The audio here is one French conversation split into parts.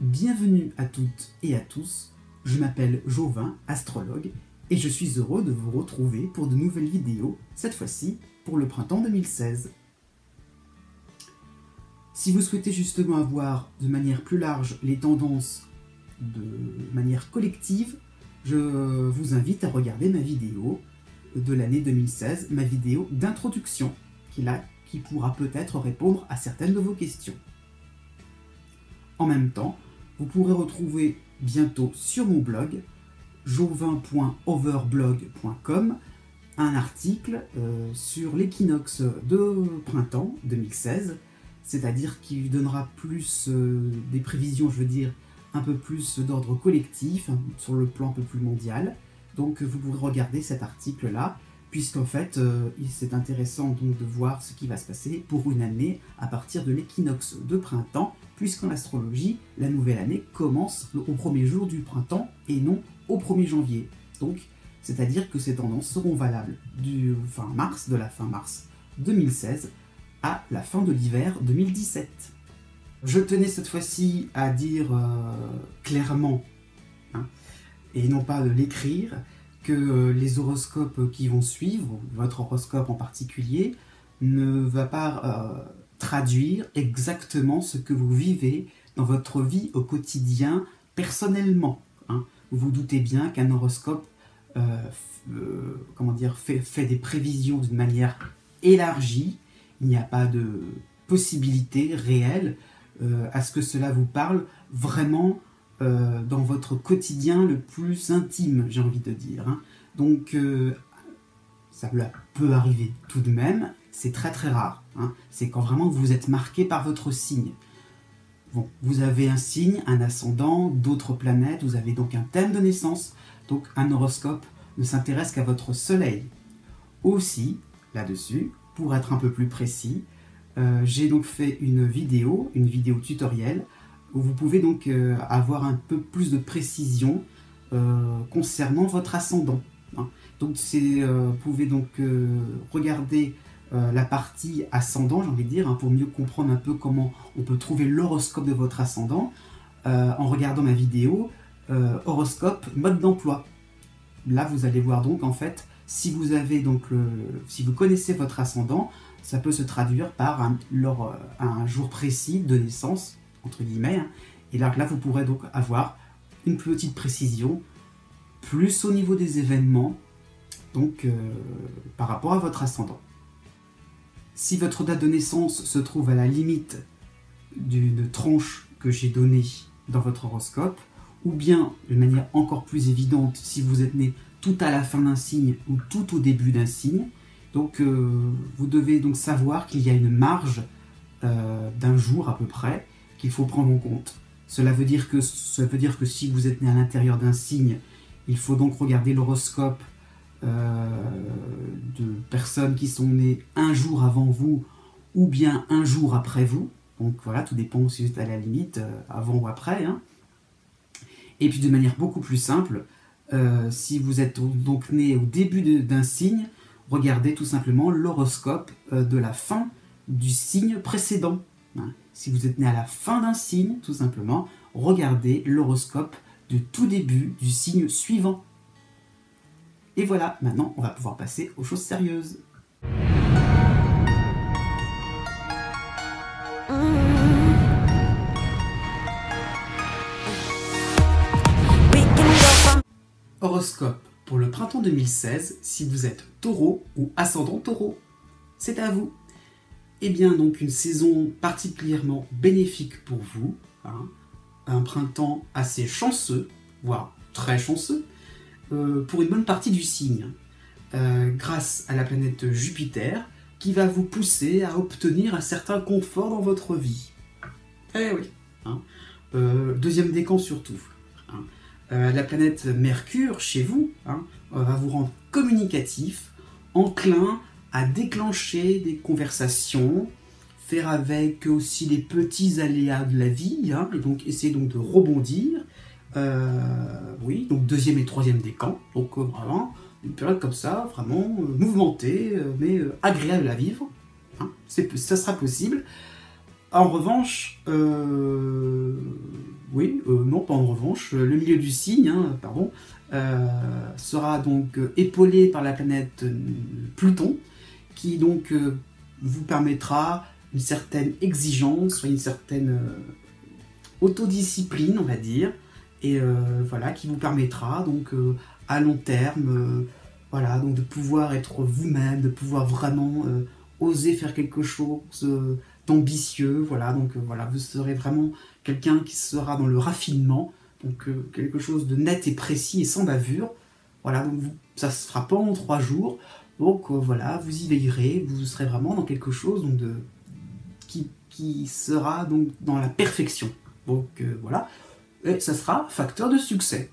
Bienvenue à toutes et à tous, je m'appelle Jovin, astrologue, et je suis heureux de vous retrouver pour de nouvelles vidéos, cette fois-ci pour le printemps 2016. Si vous souhaitez justement avoir de manière plus large les tendances de manière collective, je vous invite à regarder ma vidéo de l'année 2016, ma vidéo d'introduction, qui pourra peut-être répondre à certaines de vos questions. En même temps, vous pourrez retrouver bientôt sur mon blog jovin.overblog.com un article sur l'équinoxe de printemps 2016, c'est-à-dire qui donnera plus des prévisions, je veux dire, un peu plus d'ordre collectif, sur le plan un peu plus mondial. Donc vous pourrez regarder cet article-là, puisqu'en fait, c'est intéressant donc de voir ce qui va se passer pour une année à partir de l'équinoxe de printemps, puisqu'en astrologie, la nouvelle année commence au premier jour du printemps et non au 1er janvier. Donc, c'est-à-dire que ces tendances seront valables de la fin mars 2016 à la fin de l'hiver 2017. Je tenais cette fois-ci à dire clairement, et non pas de l'écrire, que les horoscopes qui vont suivre, votre horoscope en particulier, ne va pas traduire exactement ce que vous vivez dans votre vie au quotidien personnellement. Vous vous doutez bien qu'un horoscope fait des prévisions d'une manière élargie. Il n'y a pas de possibilité réelle à ce que cela vous parle vraiment dans votre quotidien le plus intime, j'ai envie de dire. Donc, ça peut arriver tout de même, c'est très très rare. C'est quand vraiment vous êtes marqué par votre signe. Bon, vous avez un signe, un ascendant, d'autres planètes, vous avez donc un thème de naissance, donc un horoscope ne s'intéresse qu'à votre soleil. Aussi, là-dessus, pour être un peu plus précis, j'ai donc fait une vidéo tutoriel, où vous pouvez donc avoir un peu plus de précision concernant votre ascendant. Donc vous pouvez donc regarder la partie ascendant, j'ai envie de dire, pour mieux comprendre un peu comment on peut trouver l'horoscope de votre ascendant, en regardant ma vidéo horoscope mode d'emploi. Là vous allez voir donc en fait, si vous connaissez votre ascendant, ça peut se traduire par un jour précis de naissance, entre guillemets, et là vous pourrez donc avoir une petite précision, plus au niveau des événements, donc par rapport à votre ascendant. Si votre date de naissance se trouve à la limite d'une tranche que j'ai donnée dans votre horoscope, ou bien de manière encore plus évidente, si vous êtes né tout à la fin d'un signe ou tout au début d'un signe, donc vous devez donc savoir qu'il y a une marge d'un jour à peu près qu'il faut prendre en compte. Ça veut dire que si vous êtes né à l'intérieur d'un signe, il faut donc regarder l'horoscope de personnes qui sont nées un jour avant vous ou bien un jour après vous. Donc voilà, tout dépend si vous êtes à la limite, avant ou après. Et puis de manière beaucoup plus simple, si vous êtes donc né au début d'un signe, regardez tout simplement l'horoscope de la fin du signe précédent. Si vous êtes né à la fin d'un signe, tout simplement, regardez l'horoscope du tout début du signe suivant. Et voilà, maintenant on va pouvoir passer aux choses sérieuses. Horoscope pour le printemps 2016, si vous êtes taureau ou ascendant taureau. C'est à vous. Eh bien, donc une saison particulièrement bénéfique pour vous, un printemps assez chanceux, voire très chanceux, pour une bonne partie du signe, grâce à la planète Jupiter, qui va vous pousser à obtenir un certain confort dans votre vie. Eh oui, deuxième décan surtout. La planète Mercure, chez vous, va vous rendre communicatif, enclin à déclencher des conversations, faire avec aussi les petits aléas de la vie, et donc essayer donc de rebondir. Oui, donc deuxième et troisième décan, donc vraiment une période comme ça, vraiment mouvementée, mais agréable à vivre. Ça sera possible. En revanche, oui, non, pas en revanche, le milieu du signe, hein, pardon, sera donc épaulé par la planète Pluton, qui donc vous permettra une certaine exigence, une certaine autodiscipline, on va dire, et voilà, qui vous permettra donc à long terme, voilà, donc de pouvoir être vous-même, de pouvoir vraiment oser faire quelque chose d'ambitieux, voilà, donc voilà, vous serez vraiment quelqu'un qui sera dans le raffinement, donc quelque chose de net et précis et sans bavure, voilà, donc ça se fera pas en 3 jours, donc voilà, vous y veillerez, vous serez vraiment dans quelque chose donc, qui sera donc dans la perfection, donc voilà, et ça sera facteur de succès.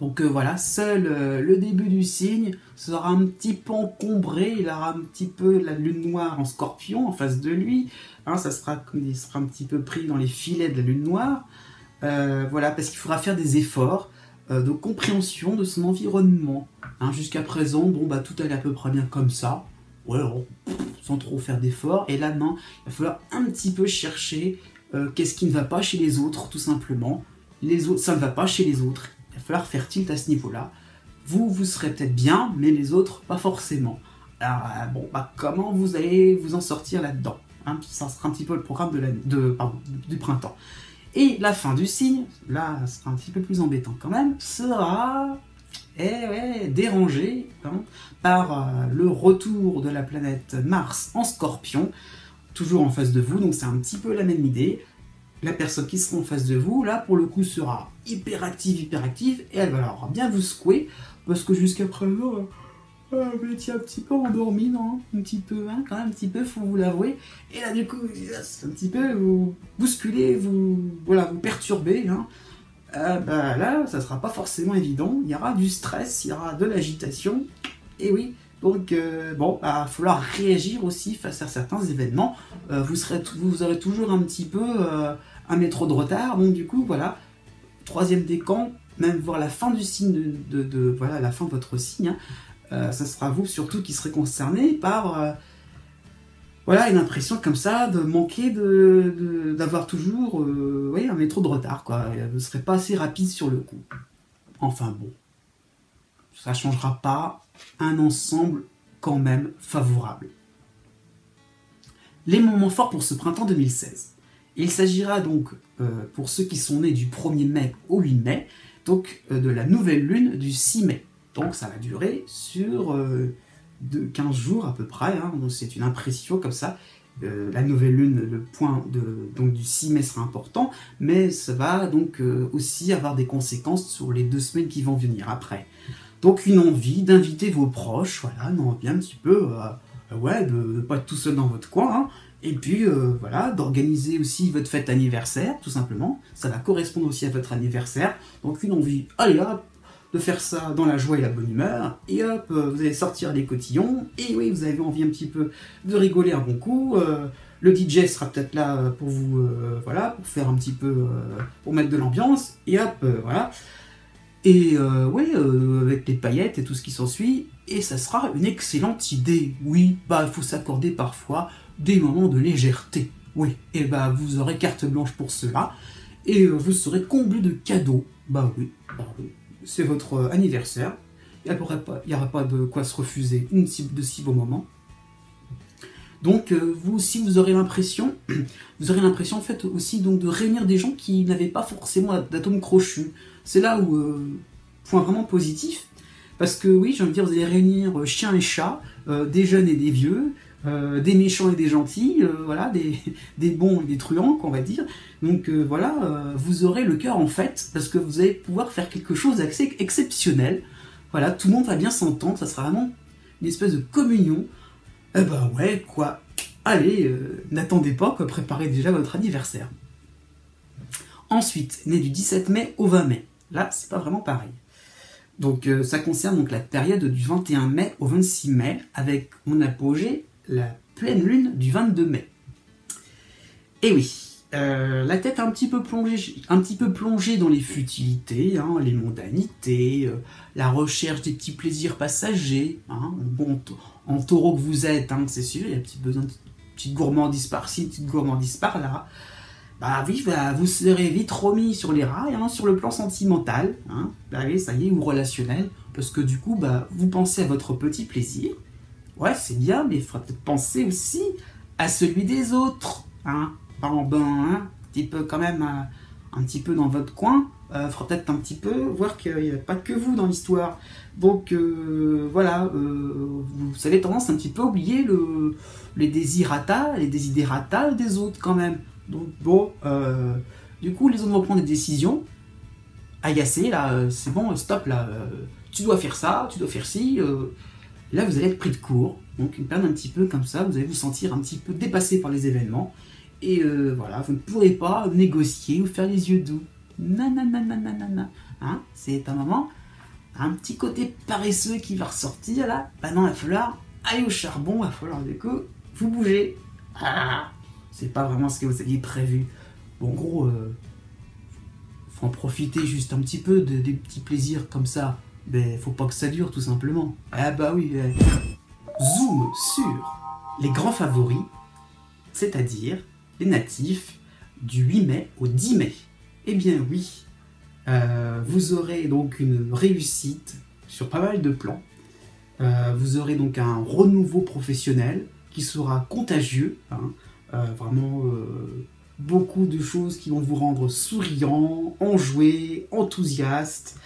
Donc voilà, seul le début du signe sera un petit peu encombré, il aura un petit peu la lune noire en scorpion en face de lui, hein, il sera un petit peu pris dans les filets de la lune noire, voilà, parce qu'il faudra faire des efforts de compréhension de son environnement. Hein, jusqu'à présent, bon, bah, tout allait à peu près bien comme ça, ouais, sans trop faire d'efforts, et là, non, il va falloir un petit peu chercher qu'est-ce qui ne va pas chez les autres, tout simplement. Les autres, ça ne va pas chez les autres. Il va falloir faire tilt à ce niveau-là. Vous serez peut-être bien, mais les autres, pas forcément. Alors, bon, bah, comment vous allez vous en sortir là-dedans, hein, ça sera un petit peu le programme du printemps. Et la fin du signe, là, ça sera un petit peu plus embêtant quand même, sera dérangée hein, par le retour de la planète Mars en Scorpion, toujours en face de vous, donc c'est un petit peu la même idée. La personne qui sera en face de vous, là, pour le coup, sera hyperactive, et elle va alors bien vous secouer, parce que jusqu'à présent, vous étiez un petit peu endormi, non? Un petit peu, hein, quand même, un petit peu, faut vous l'avouer. Et là, du coup, c'est un petit peu, vous bousculez, voilà, vous perturbez, hein. Bah, là, ça sera pas forcément évident, il y aura du stress, il y aura de l'agitation, et oui, donc, bon, bah, il va falloir réagir aussi face à certains événements, vous aurez toujours un petit peu un métro de retard, donc du coup, voilà, troisième décan, même voir la fin du signe voilà, la fin de votre signe, hein, ça sera vous surtout qui serez concerné par voilà, une impression comme ça de manquer d'avoir toujours oui, un métro de retard, quoi. Vous ne serez pas assez rapide sur le coup. Enfin bon, ça ne changera pas un ensemble quand même favorable. Les moments forts pour ce printemps 2016. Il s'agira donc, pour ceux qui sont nés du 1er mai au 8 mai, donc de la nouvelle lune du 6 mai. Donc ça va durer sur de 15 jours à peu près, hein, donc c'est une impression comme ça. La nouvelle lune, le point donc du 6 mai sera important, mais ça va donc aussi avoir des conséquences sur les 2 semaines qui vont venir après. Donc une envie d'inviter vos proches, voilà, une envie un petit peu ouais, de ne pas être tout seul dans votre coin, hein, et puis voilà, d'organiser aussi votre fête anniversaire, tout simplement, ça va correspondre aussi à votre anniversaire, donc une envie, allez hop, de faire ça dans la joie et la bonne humeur, et hop, vous allez sortir les cotillons, et oui, vous avez envie un petit peu de rigoler un bon coup, le DJ sera peut-être là pour vous, voilà, pour faire un petit peu, pour mettre de l'ambiance, et hop, voilà, et ouais, avec les paillettes et tout ce qui s'ensuit, et ça sera une excellente idée, oui, bah il faut s'accorder parfois des moments de légèreté, oui, et bah vous aurez carte blanche pour cela, et vous serez comblé de cadeaux, bah oui, c'est votre anniversaire, il n'y aura pas de quoi se refuser de si beaux moments. Donc vous aussi vous aurez l'impression en fait aussi donc de réunir des gens qui n'avaient pas forcément d'atomes crochus. C'est là où point vraiment positif, parce que oui, j'ai envie de dire, vous allez réunir chiens et chats, des jeunes et des vieux, des méchants et des gentils, voilà, des bons et des truands, qu'on va dire. Donc voilà, vous aurez le cœur en fête, parce que vous allez pouvoir faire quelque chose d'assez exceptionnel. Voilà, tout le monde va bien s'entendre, ça sera vraiment une espèce de communion. Eh ben ouais, quoi. Allez, n'attendez pas, quoi, préparez déjà votre anniversaire. Ensuite, né du 17 mai au 20 mai. Là, c'est pas vraiment pareil. Donc ça concerne donc la période du 21 mai au 26 mai, avec mon apogée, la pleine lune du 22 mai. Et oui, la tête un petit peu plongée dans les futilités, hein, les mondanités, la recherche des petits plaisirs passagers. Hein, bon, en taureau que vous êtes, hein, c'est sûr, il y a besoin de petite gourmandise par-ci, petite gourmandise par-là. bah oui, bah, vous serez vite remis sur les rails, hein, sur le plan sentimental, hein, bah oui, ça y est, ou relationnel, parce que du coup, bah, vous pensez à votre petit plaisir, ouais, c'est bien, mais il faudra peut-être penser aussi à celui des autres, hein, pas en bain, hein, un petit peu quand même, un petit peu dans votre coin, faudra peut-être un petit peu voir qu'il n'y a pas que vous dans l'histoire. Donc voilà, vous avez tendance un petit peu à oublier les desiderata des autres quand même. Donc bon, du coup les autres vont prendre des décisions, agacés là, c'est bon, stop là, tu dois faire ça, tu dois faire ci. Là vous allez être pris de court, donc une période un petit peu comme ça, vous allez vous sentir un petit peu dépassé par les événements. Et voilà, vous ne pourrez pas négocier ou faire les yeux doux. Nananananana. Hein, c'est un moment, un petit côté paresseux qui va ressortir là. Maintenant, il va falloir aller au charbon, il va falloir du coup vous bouger. Ah, c'est pas vraiment ce que vous aviez prévu. Bon, en gros, faut en profiter juste un petit peu des petits plaisirs comme ça. Mais faut pas que ça dure tout simplement. Ah bah oui. Zoom sur les grands favoris, c'est-à-dire les natifs du 8 mai au 10 mai. Eh bien oui, vous aurez donc une réussite sur pas mal de plans. Vous aurez donc un renouveau professionnel qui sera contagieux. Hein, vraiment beaucoup de choses qui vont vous rendre souriant, enjoué, enthousiaste.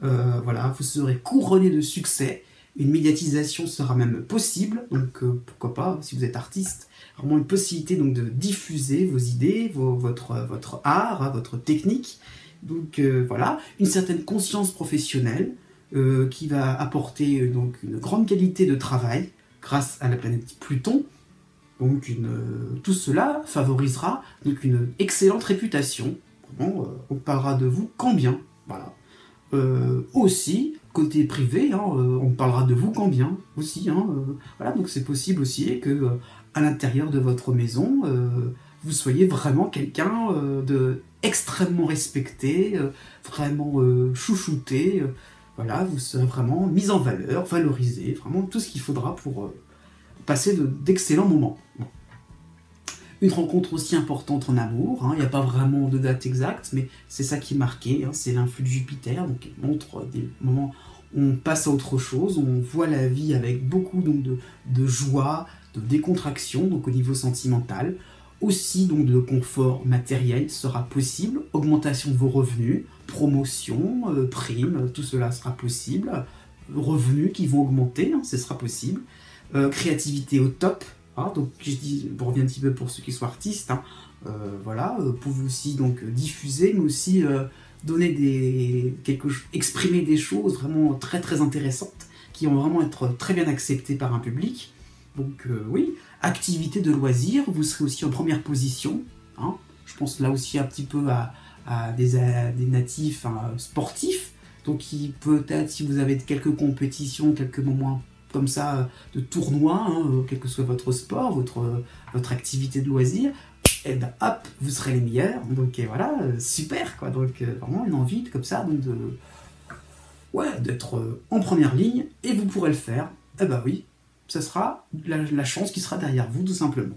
Voilà, vous serez couronné de succès. Une médiatisation sera même possible, donc pourquoi pas, si vous êtes artiste, vraiment une possibilité donc de diffuser vos idées, votre art, votre technique. Donc voilà, une certaine conscience professionnelle qui va apporter donc une grande qualité de travail grâce à la planète Pluton. Donc tout cela favorisera donc une excellente réputation. Vraiment, on parlera de vous quand bien. Voilà. Aussi, côté privé, hein, on parlera de vous quand bien aussi. Hein, voilà, donc c'est possible aussi que à l'intérieur de votre maison, vous soyez vraiment quelqu'un de extrêmement respecté, vraiment chouchouté. Voilà, vous serez vraiment mis en valeur, valorisé, vraiment tout ce qu'il faudra pour passer d'excellents moments. Bon. Une rencontre aussi importante en amour, hein. Il n'y a pas vraiment de date exacte, mais c'est ça qui est marqué, hein. C'est l'influx de Jupiter, donc il montre des moments où on passe à autre chose, on voit la vie avec beaucoup donc, de joie, de décontraction, donc au niveau sentimental. Aussi donc de confort matériel sera possible, augmentation de vos revenus, promotion, primes, tout cela sera possible, revenus qui vont augmenter, hein, ce sera possible, créativité au top. Ah, donc je dis, on revient un petit peu pour ceux qui sont artistes, hein, voilà, pouvez aussi donc diffuser, mais aussi donner exprimer des choses vraiment très très intéressantes, qui vont vraiment être très bien acceptées par un public. Donc oui, activité de loisirs, vous serez aussi en première position, hein, je pense là aussi un petit peu à des natifs sportifs, donc peut-être si vous avez quelques compétitions, quelques moments comme ça, de tournois, hein, quel que soit votre sport, votre activité de loisir, et ben hop, vous serez les meilleurs. Donc voilà, super quoi. Donc vraiment une envie comme ça, donc d'être en première ligne, et vous pourrez le faire. Eh ben oui, ce sera la chance qui sera derrière vous, tout simplement.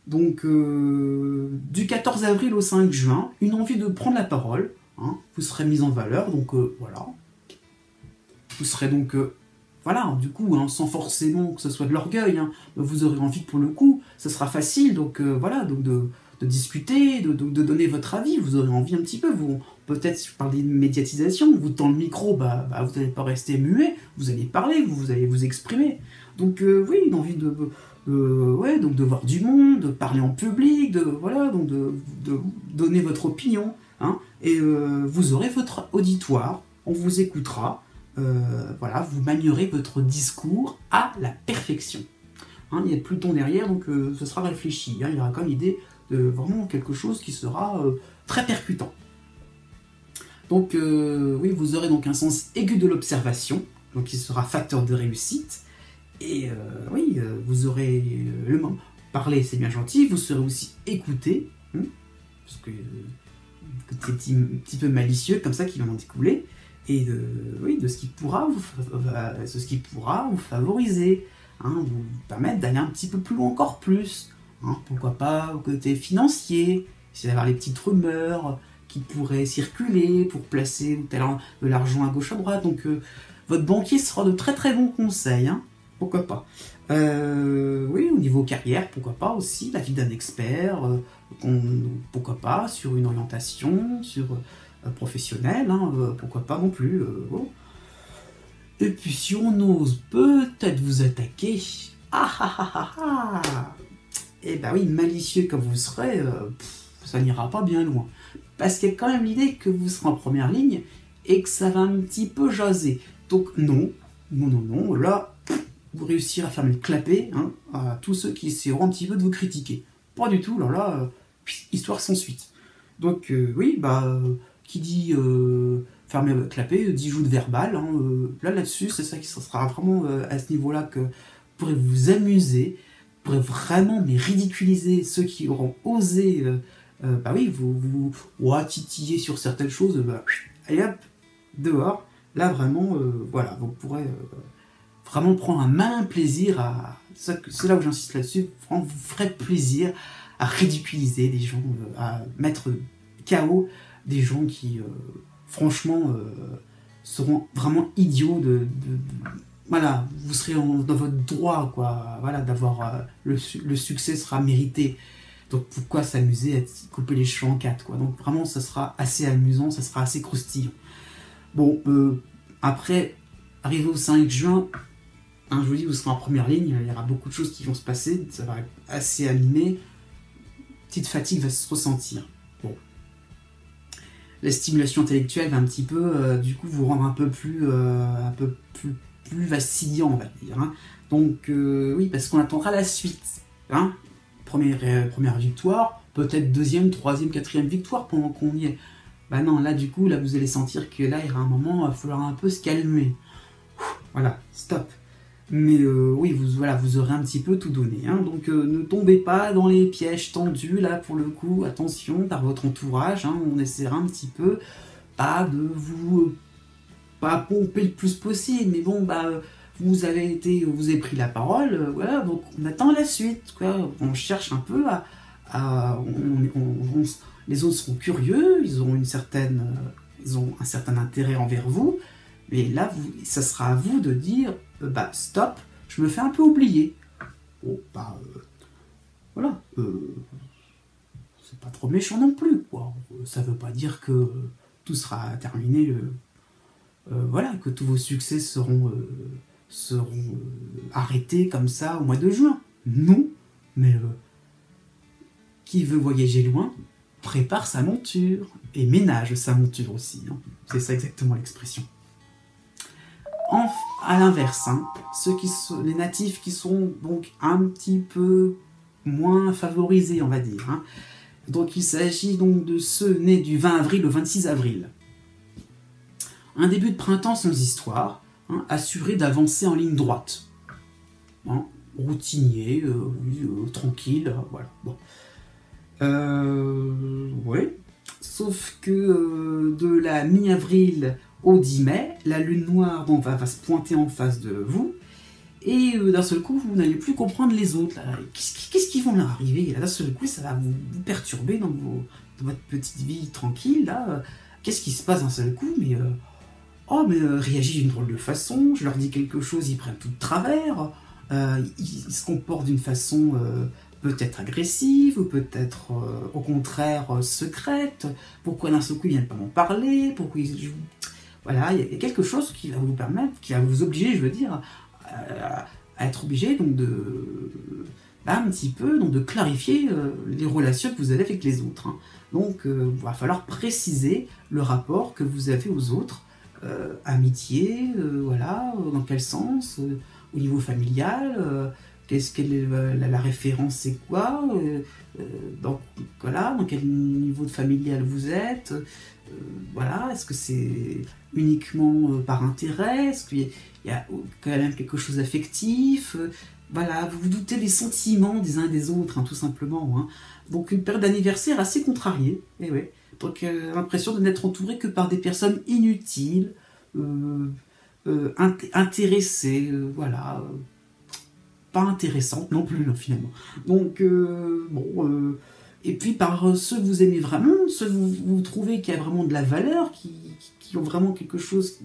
Donc du 14 avril au 5 juin, une envie de prendre la parole, hein, vous serez mis en valeur, donc voilà. Vous serez donc voilà, du coup, hein, sans forcément que ce soit de l'orgueil, hein, vous aurez envie que pour le coup, ça sera facile, donc voilà, donc de discuter, de donner votre avis, vous aurez envie un petit peu, peut-être si je parlais de médiatisation, vous tend le micro, vous n'allez pas rester muet, vous allez parler, vous allez vous exprimer. Donc oui, une envie donc de voir du monde, de parler en public, donc de donner votre opinion, hein, et vous aurez votre auditoire, on vous écoutera. Voilà, vous manierez votre discours à la perfection. Hein, il y a Pluton derrière, donc ce sera réfléchi. Hein, il y aura comme idée de vraiment quelque chose qui sera très percutant. Donc oui, vous aurez donc un sens aigu de l'observation, donc qui sera facteur de réussite. Et oui, vous aurez parler, c'est bien gentil, vous serez aussi écouté, hein, parce que c'est un petit peu malicieux comme ça qui va en découler. Et de ce qui pourra vous favoriser, hein, vous permettre d'aller un petit peu plus loin, encore plus. Hein, pourquoi pas au côté financier, essayez d'avoir les petites rumeurs qui pourraient circuler pour placer de l'argent à gauche à droite. Donc votre banquier sera de très très bons conseils, hein. Pourquoi pas. Oui, au niveau carrière, pourquoi pas aussi, la vie d'un expert, pourquoi pas, sur une orientation, sur professionnelle, hein, pourquoi pas non plus. Bon. Et puis si on ose peut-être vous attaquer, ah ah ah ah ah, eh ben oui, malicieux comme vous serez, ça n'ira pas bien loin. Parce qu'il y a quand même l'idée que vous serez en première ligne et que ça va un petit peu jaser. Donc non, non, non, non, là, vous réussirez à fermer le clapet, hein, à tous ceux qui essaieront un petit peu de vous critiquer. Pas du tout, là, histoire sans suite. Donc oui, qui dit fermer le clapet, dit joute verbale, hein, là-dessus, c'est ça qui sera vraiment à ce niveau-là que vous pourrez vous amuser, vous pourrez vraiment ridiculiser ceux qui auront osé vous titiller sur certaines choses, allez hop, dehors. Là vraiment, voilà, vous pourrez vraiment prendre un malin plaisir à... C'est là où j'insiste là-dessus, vous ferez plaisir à ridiculiser des gens, à mettre KO des gens qui, franchement, seront vraiment idiots voilà, vous serez dans votre droit, quoi, voilà, d'avoir... le succès sera mérité. Donc pourquoi s'amuser à couper les cheveux en quatre, quoi. Donc vraiment, ça sera assez amusant, ça sera assez croustillant. Bon, après, arrivé au 5 juin, hein, je vous dis, vous serez en première ligne, il y aura beaucoup de choses qui vont se passer, ça va être assez animé, petite fatigue va se ressentir. Bon. La stimulation intellectuelle va un petit peu, du coup, vous rendre un peu plus vacillant, on va dire. Hein. Donc, oui, parce qu'on attendra la suite. Hein. Première victoire, peut-être deuxième, troisième, quatrième victoire pendant qu'on y est. Bah non, là, du coup, là, vous allez sentir que là, il y aura un moment, il va falloir un peu se calmer. Voilà, stop. Mais oui, vous aurez un petit peu tout donné. Hein. Donc ne tombez pas dans les pièges tendus, là, pour le coup. Attention, par votre entourage. Hein, on essaiera un petit peu de vous pas pomper le plus possible. Mais bon, vous avez pris la parole. Voilà, donc on attend la suite. Quoi. On cherche un peu les autres seront curieux, ils ont un certain intérêt envers vous. Mais là, ça sera à vous de dire, stop, je me fais un peu oublier. Oh, voilà, c'est pas trop méchant non plus, quoi. Ça veut pas dire que tout sera terminé, voilà, que tous vos succès seront arrêtés comme ça au mois de juin. Non, mais qui veut voyager loin, prépare sa monture, et ménage sa monture aussi. Hein. C'est ça exactement l'expression. À l'inverse, hein, les natifs qui sont donc un petit peu moins favorisés, on va dire. Hein. Donc il s'agit donc de ceux nés du 20 avril au 26 avril. Un début de printemps sans histoire, hein, assuré d'avancer en ligne droite. Hein, routinier, tranquille, voilà. Bon. Ouais. Sauf que de la mi-avril au 10 mai, la lune noire va se pointer en face de vous, et d'un seul coup, vous n'allez plus comprendre les autres. Qu'est-ce qui vont leur arriver? D'un seul coup, ça va vous perturber dans votre petite vie tranquille. Là, qu'est-ce qui se passe d'un seul coup? Mais réagissent d'une drôle de façon, je leur dis quelque chose, ils prennent tout de travers, ils se comportent d'une façon peut-être agressive, ou peut-être au contraire secrète. Pourquoi d'un seul coup ils viennent pas m'en parler? Pourquoi voilà, il y a quelque chose qui va vous permettre, qui va vous obliger, je veux dire, à être obligé donc un petit peu donc de clarifier les relations que vous avez avec les autres. Hein. Donc il va falloir préciser le rapport que vous avez aux autres, amitié, voilà, dans quel sens, au niveau familial, la référence c'est quoi, dans quel niveau de familial vous êtes, voilà, est-ce que c'est uniquement par intérêt, est-ce qu'il y a quand même quelque chose d'affectif, voilà, vous vous doutez des sentiments des uns et des autres, hein, tout simplement. Hein. Donc une période d'anniversaire assez contrariée, et ouais. Donc l'impression de n'être entouré que par des personnes inutiles, intéressées, voilà, pas intéressantes non plus, finalement. Donc Et puis par ceux que vous aimez vraiment, ceux que vous trouvez qui a vraiment de la valeur, qui ont vraiment quelque chose,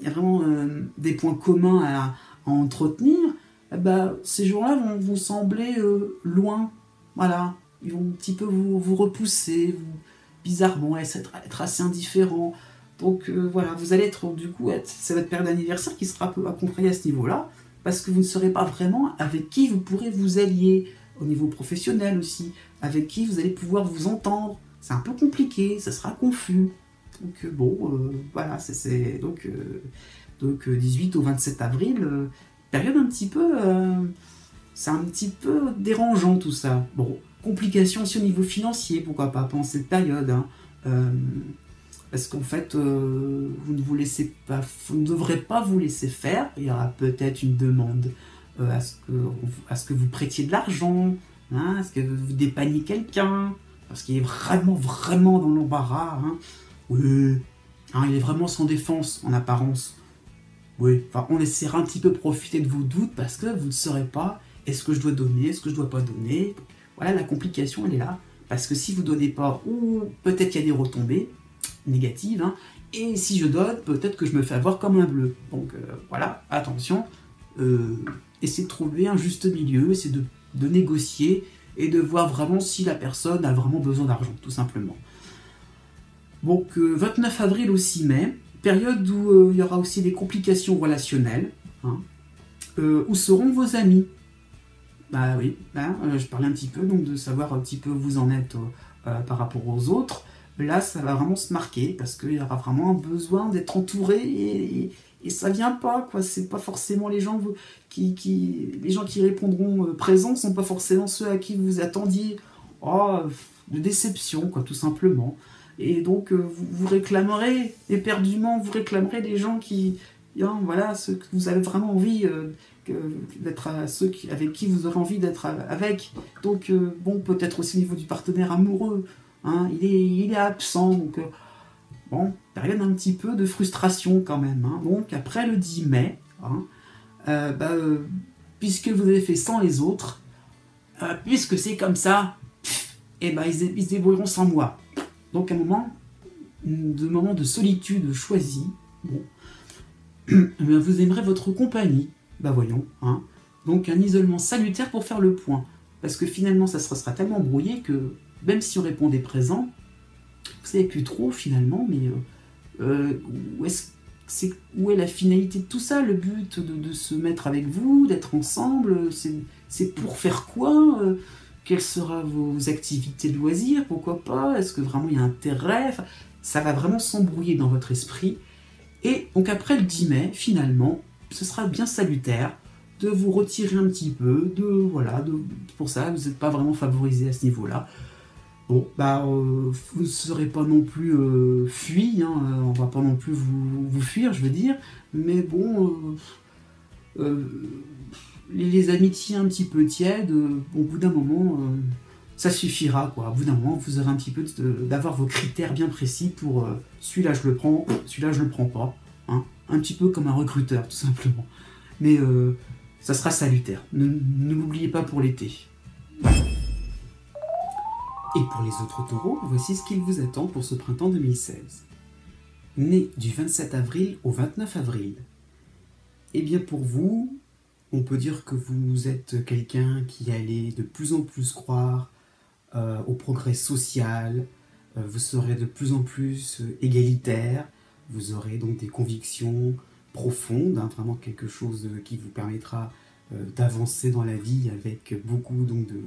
il y a vraiment des points communs à entretenir, eh ben, ces gens-là vont vous sembler loin. Voilà. Ils vont un petit peu vous repousser, bizarrement, être assez indifférents. Donc voilà, vous allez être, du coup, c'est votre période d'anniversaire qui sera un peu accompagnée à ce niveau-là, parce que vous ne saurez pas vraiment avec qui vous pourrez vous allier, au niveau professionnel aussi, avec qui vous allez pouvoir vous entendre. C'est un peu compliqué, ça sera confus. Donc bon, voilà, donc 18 au 27 avril, période un petit peu, c'est un petit peu dérangeant tout ça. Bon, complications aussi au niveau financier, pourquoi pas pendant cette période, hein. Parce qu'en fait, vous ne devrez pas vous laisser faire. Il y aura peut-être une demande à ce que vous prêtiez de l'argent, hein, à ce que vous dépanniez quelqu'un, parce qu'il est vraiment, vraiment dans l'embarras. Hein. Oui, hein, il est vraiment sans défense en apparence. Oui, enfin, on essaiera un petit peu profiter de vos doutes parce que vous ne saurez pas est-ce que je dois donner, est-ce que je dois pas donner. Voilà, la complication, elle est là. Parce que si vous ne donnez pas, ou peut-être qu'il y a des retombées négatives, hein, et si je donne, peut-être que je me fais avoir comme un bleu. Donc voilà, attention, essayez de trouver un juste milieu, essayez de négocier et de voir vraiment si la personne a vraiment besoin d'argent, tout simplement. Donc 29 avril au 6 mai, période où il y aura aussi des complications relationnelles. Hein, où seront vos amis? Bah oui, là, je parlais un petit peu donc de savoir un petit peu où vous en êtes par rapport aux autres. Là, ça va vraiment se marquer parce qu'il y aura vraiment un besoin d'être entouré et ça vient pas, quoi. C'est pas forcément les gens les gens qui répondront présents sont pas forcément ceux à qui vous attendiez. Oh, de déception, quoi, tout simplement. Et donc, vous réclamerez éperdument, vous réclamerez des gens qui, hein, voilà, ceux que vous avez vraiment envie d'être, avec qui vous aurez envie d'être avec. Donc, bon, peut-être aussi au niveau du partenaire amoureux. Hein, il est absent, donc bon, période un petit peu de frustration quand même. Hein. Donc après le 10 mai, hein, puisque vous avez fait sans les autres, puisque c'est comme ça, et ben, ils se débrouilleront sans moi. Donc un moment de solitude choisi, bon, vous aimerez votre compagnie, bah voyons, hein. Donc un isolement salutaire pour faire le point, parce que finalement ça sera tellement brouillé que même si on répondait présent, vous ne savez plus trop finalement, mais où est la finalité de tout ça? Le but de se mettre avec vous, d'être ensemble, c'est pour faire quoi? Quelles seront vos activités de loisirs? Pourquoi pas? Est-ce que vraiment il y a intérêt? Enfin, ça va vraiment s'embrouiller dans votre esprit. Et donc après le 10 mai, finalement, ce sera bien salutaire de vous retirer un petit peu, pour ça, vous n'êtes pas vraiment favorisé à ce niveau-là. Bon, vous ne serez pas non plus fui, hein, on va pas non plus vous fuir, je veux dire, mais bon, les amitiés un petit peu tièdes, au bout d'un moment, ça suffira, quoi. Au bout d'un moment, vous aurez un petit peu d'avoir vos critères bien précis pour celui-là je le prends, celui-là je le prends pas, hein, un petit peu comme un recruteur, tout simplement. Mais ça sera salutaire, ne l'oubliez pas pour l'été. Et pour les autres taureaux, voici ce qu'il vous attend pour ce printemps 2016. Né du 27 avril au 29 avril. Eh bien pour vous, on peut dire que vous êtes quelqu'un qui allait de plus en plus croire au progrès social, vous serez de plus en plus égalitaire, vous aurez donc des convictions profondes, hein, vraiment quelque chose qui vous permettra d'avancer dans la vie avec beaucoup donc, de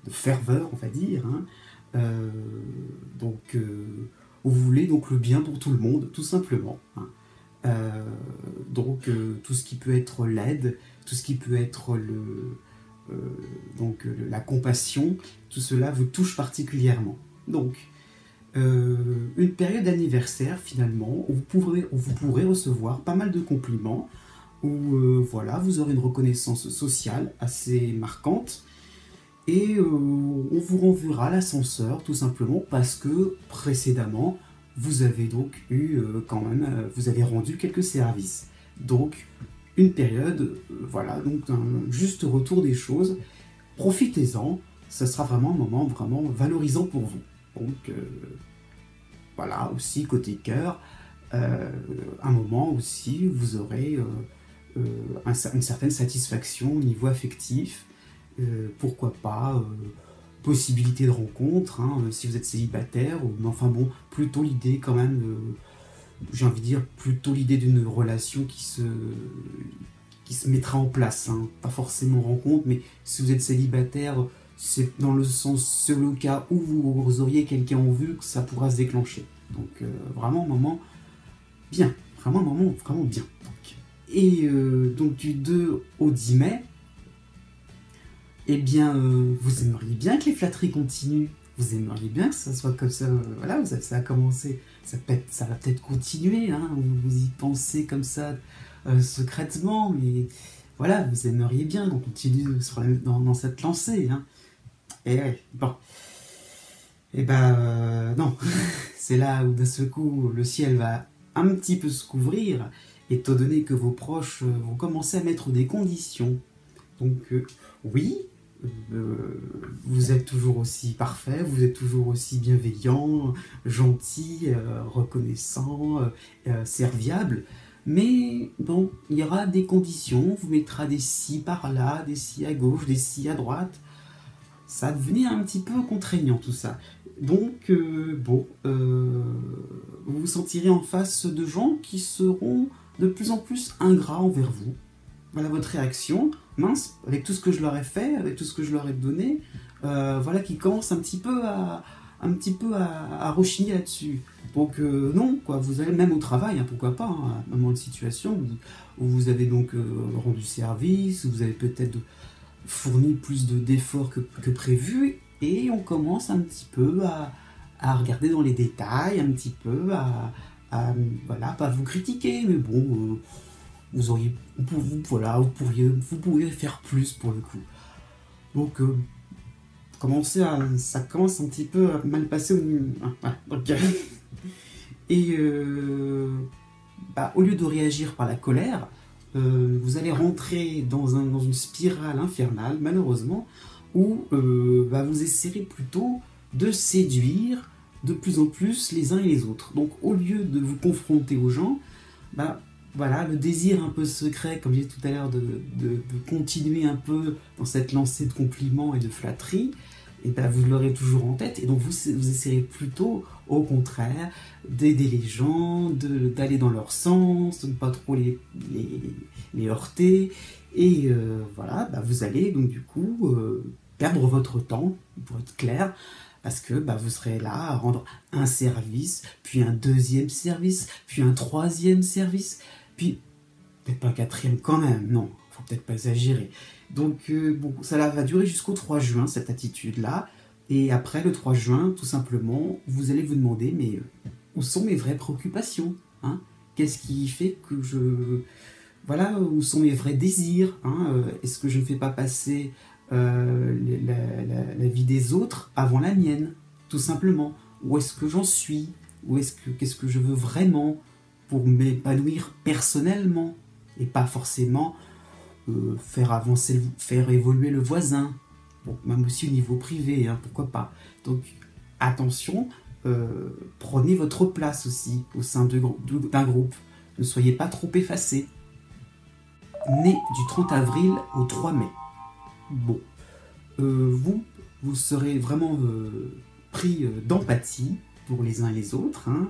ferveur, on va dire, hein. Vous voulez donc le bien pour tout le monde, tout simplement, hein. Tout ce qui peut être l'aide, tout ce qui peut être la compassion, tout cela vous touche particulièrement. Donc, une période d'anniversaire finalement, où vous pourrez recevoir pas mal de compliments, où vous aurez une reconnaissance sociale assez marquante, et on vous renverra l'ascenseur tout simplement parce que précédemment vous avez donc eu vous avez rendu quelques services. Donc une période, donc un juste retour des choses. Profitez-en, ce sera vraiment un moment vraiment valorisant pour vous. Donc voilà, aussi côté cœur, un moment aussi où vous aurez une certaine satisfaction au niveau affectif, pourquoi pas possibilité de rencontre, hein, si vous êtes célibataire, mais enfin bon, plutôt l'idée quand même, j'ai envie de dire, plutôt l'idée d'une relation qui se mettra en place, hein. Pas forcément rencontre, mais si vous êtes célibataire, c'est dans le sens, c'est le cas où vous auriez quelqu'un en vue, que ça pourra se déclencher. Donc vraiment un moment bien, vraiment un moment vraiment bien. Et donc du 2 au 10 mai, eh bien, vous aimeriez bien que les flatteries continuent. Vous aimeriez bien que ça soit comme ça. Voilà, ça a commencé. Ça va peut-être continuer. Hein, vous y pensez comme ça secrètement. Mais voilà, vous aimeriez bien qu'on continue dans cette lancée. Hein. Et ouais, bon. Et ben, non. C'est là où d'un seul coup, le ciel va un petit peu se couvrir. Étant donné que vos proches vont commencer à mettre des conditions. Donc, oui. Vous êtes toujours aussi parfait, vous êtes toujours aussi bienveillant, gentil, reconnaissant, serviable. Mais bon, il y aura des conditions, on vous mettra des si par là, des si à gauche, des si à droite. Ça va devenir un petit peu contraignant tout ça. Donc, bon, vous vous sentirez en face de gens qui seront de plus en plus ingrats envers vous. Voilà votre réaction, mince, avec tout ce que je leur ai fait, avec tout ce que je leur ai donné, voilà qui commence un petit peu à rechigner là-dessus. Donc non, quoi, vous allez même au travail, hein, pourquoi pas, hein, à un moment de situation où vous avez donc rendu service, où vous avez peut-être fourni plus d'efforts que prévu, et on commence un petit peu à regarder dans les détails, un petit peu voilà, pas vous critiquer, mais bon... vous pourriez faire plus pour le coup. Donc, ça commence un petit peu à mal passer au niveau. Voilà, donc, et au lieu de réagir par la colère, vous allez rentrer dans une spirale infernale, malheureusement, où vous essaierez plutôt de séduire de plus en plus les uns et les autres. Donc, au lieu de vous confronter aux gens, voilà, le désir un peu secret, comme je disais tout à l'heure, de continuer un peu dans cette lancée de compliments et de flatteries, et vous l'aurez toujours en tête, et donc vous essayerez plutôt, au contraire, d'aider les gens, d'aller dans leur sens, de ne pas trop les heurter, et voilà, vous allez donc du coup perdre votre temps, pour être clair, parce que vous serez là à rendre un service, puis un deuxième service, puis un troisième service, puis peut-être pas un quatrième quand même, non, faut peut-être pas exagérer. Donc bon, ça va durer jusqu'au 3 juin, cette attitude-là, et après le 3 juin, tout simplement, vous allez vous demander, mais où sont mes vraies préoccupations, hein? Qu'est-ce qui fait que voilà, où sont mes vrais désirs, hein? Est-ce que je ne fais pas passer la vie des autres avant la mienne, tout simplement? Où est-ce que j'en suis? Qu'est-ce que je veux vraiment pour m'épanouir personnellement et pas forcément faire évoluer le voisin, bon, même aussi au niveau privé, hein, pourquoi pas. Donc attention, prenez votre place aussi au sein d'un groupe, ne soyez pas trop effacés. Né du 30 avril au 3 mai. Bon, vous serez vraiment pris d'empathie pour les uns et les autres, hein.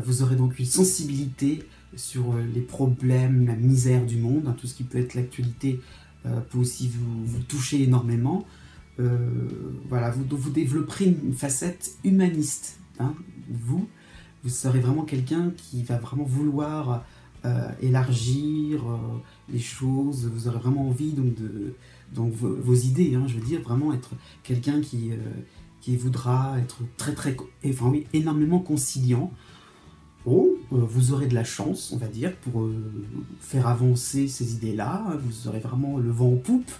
Vous aurez donc une sensibilité sur les problèmes, la misère du monde, hein, tout ce qui peut être l'actualité peut aussi vous toucher énormément. Voilà, vous développerez une facette humaniste, hein. Vous serez vraiment quelqu'un qui va vraiment vouloir élargir les choses, vous aurez vraiment envie donc vos idées, hein, je veux dire, vraiment être quelqu'un qui voudra être énormément conciliant. Oh, vous aurez de la chance, on va dire, pour faire avancer ces idées-là. Vous aurez vraiment le vent en poupe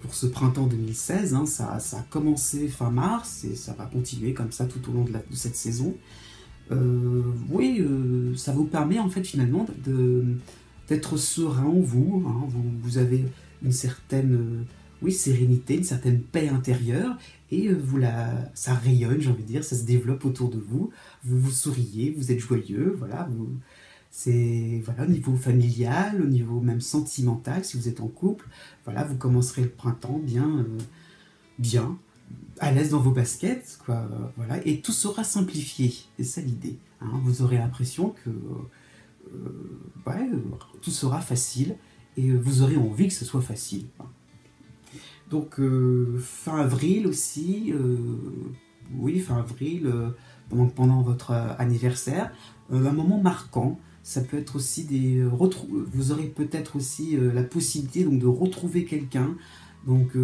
pour ce printemps 2016. Hein, ça a commencé fin mars et ça va continuer comme ça tout au long de cette saison. Oui, ça vous permet en fait finalement d'être serein en vous, hein. Vous avez une certaine oui, sérénité, une certaine paix intérieure, et ça rayonne, j'ai envie de dire, ça se développe autour de vous. Vous souriez, vous êtes joyeux, voilà. C'est voilà, au niveau familial, au niveau même sentimental, si vous êtes en couple, voilà, vous commencerez le printemps bien, à l'aise dans vos baskets, quoi, voilà, et tout sera simplifié. C'est ça l'idée. Hein. Vous aurez l'impression que ouais, tout sera facile, et vous aurez envie que ce soit facile. Donc fin avril aussi, oui, fin avril, pendant votre anniversaire, un moment marquant. Ça peut être aussi vous aurez peut-être aussi la possibilité donc de retrouver quelqu'un, donc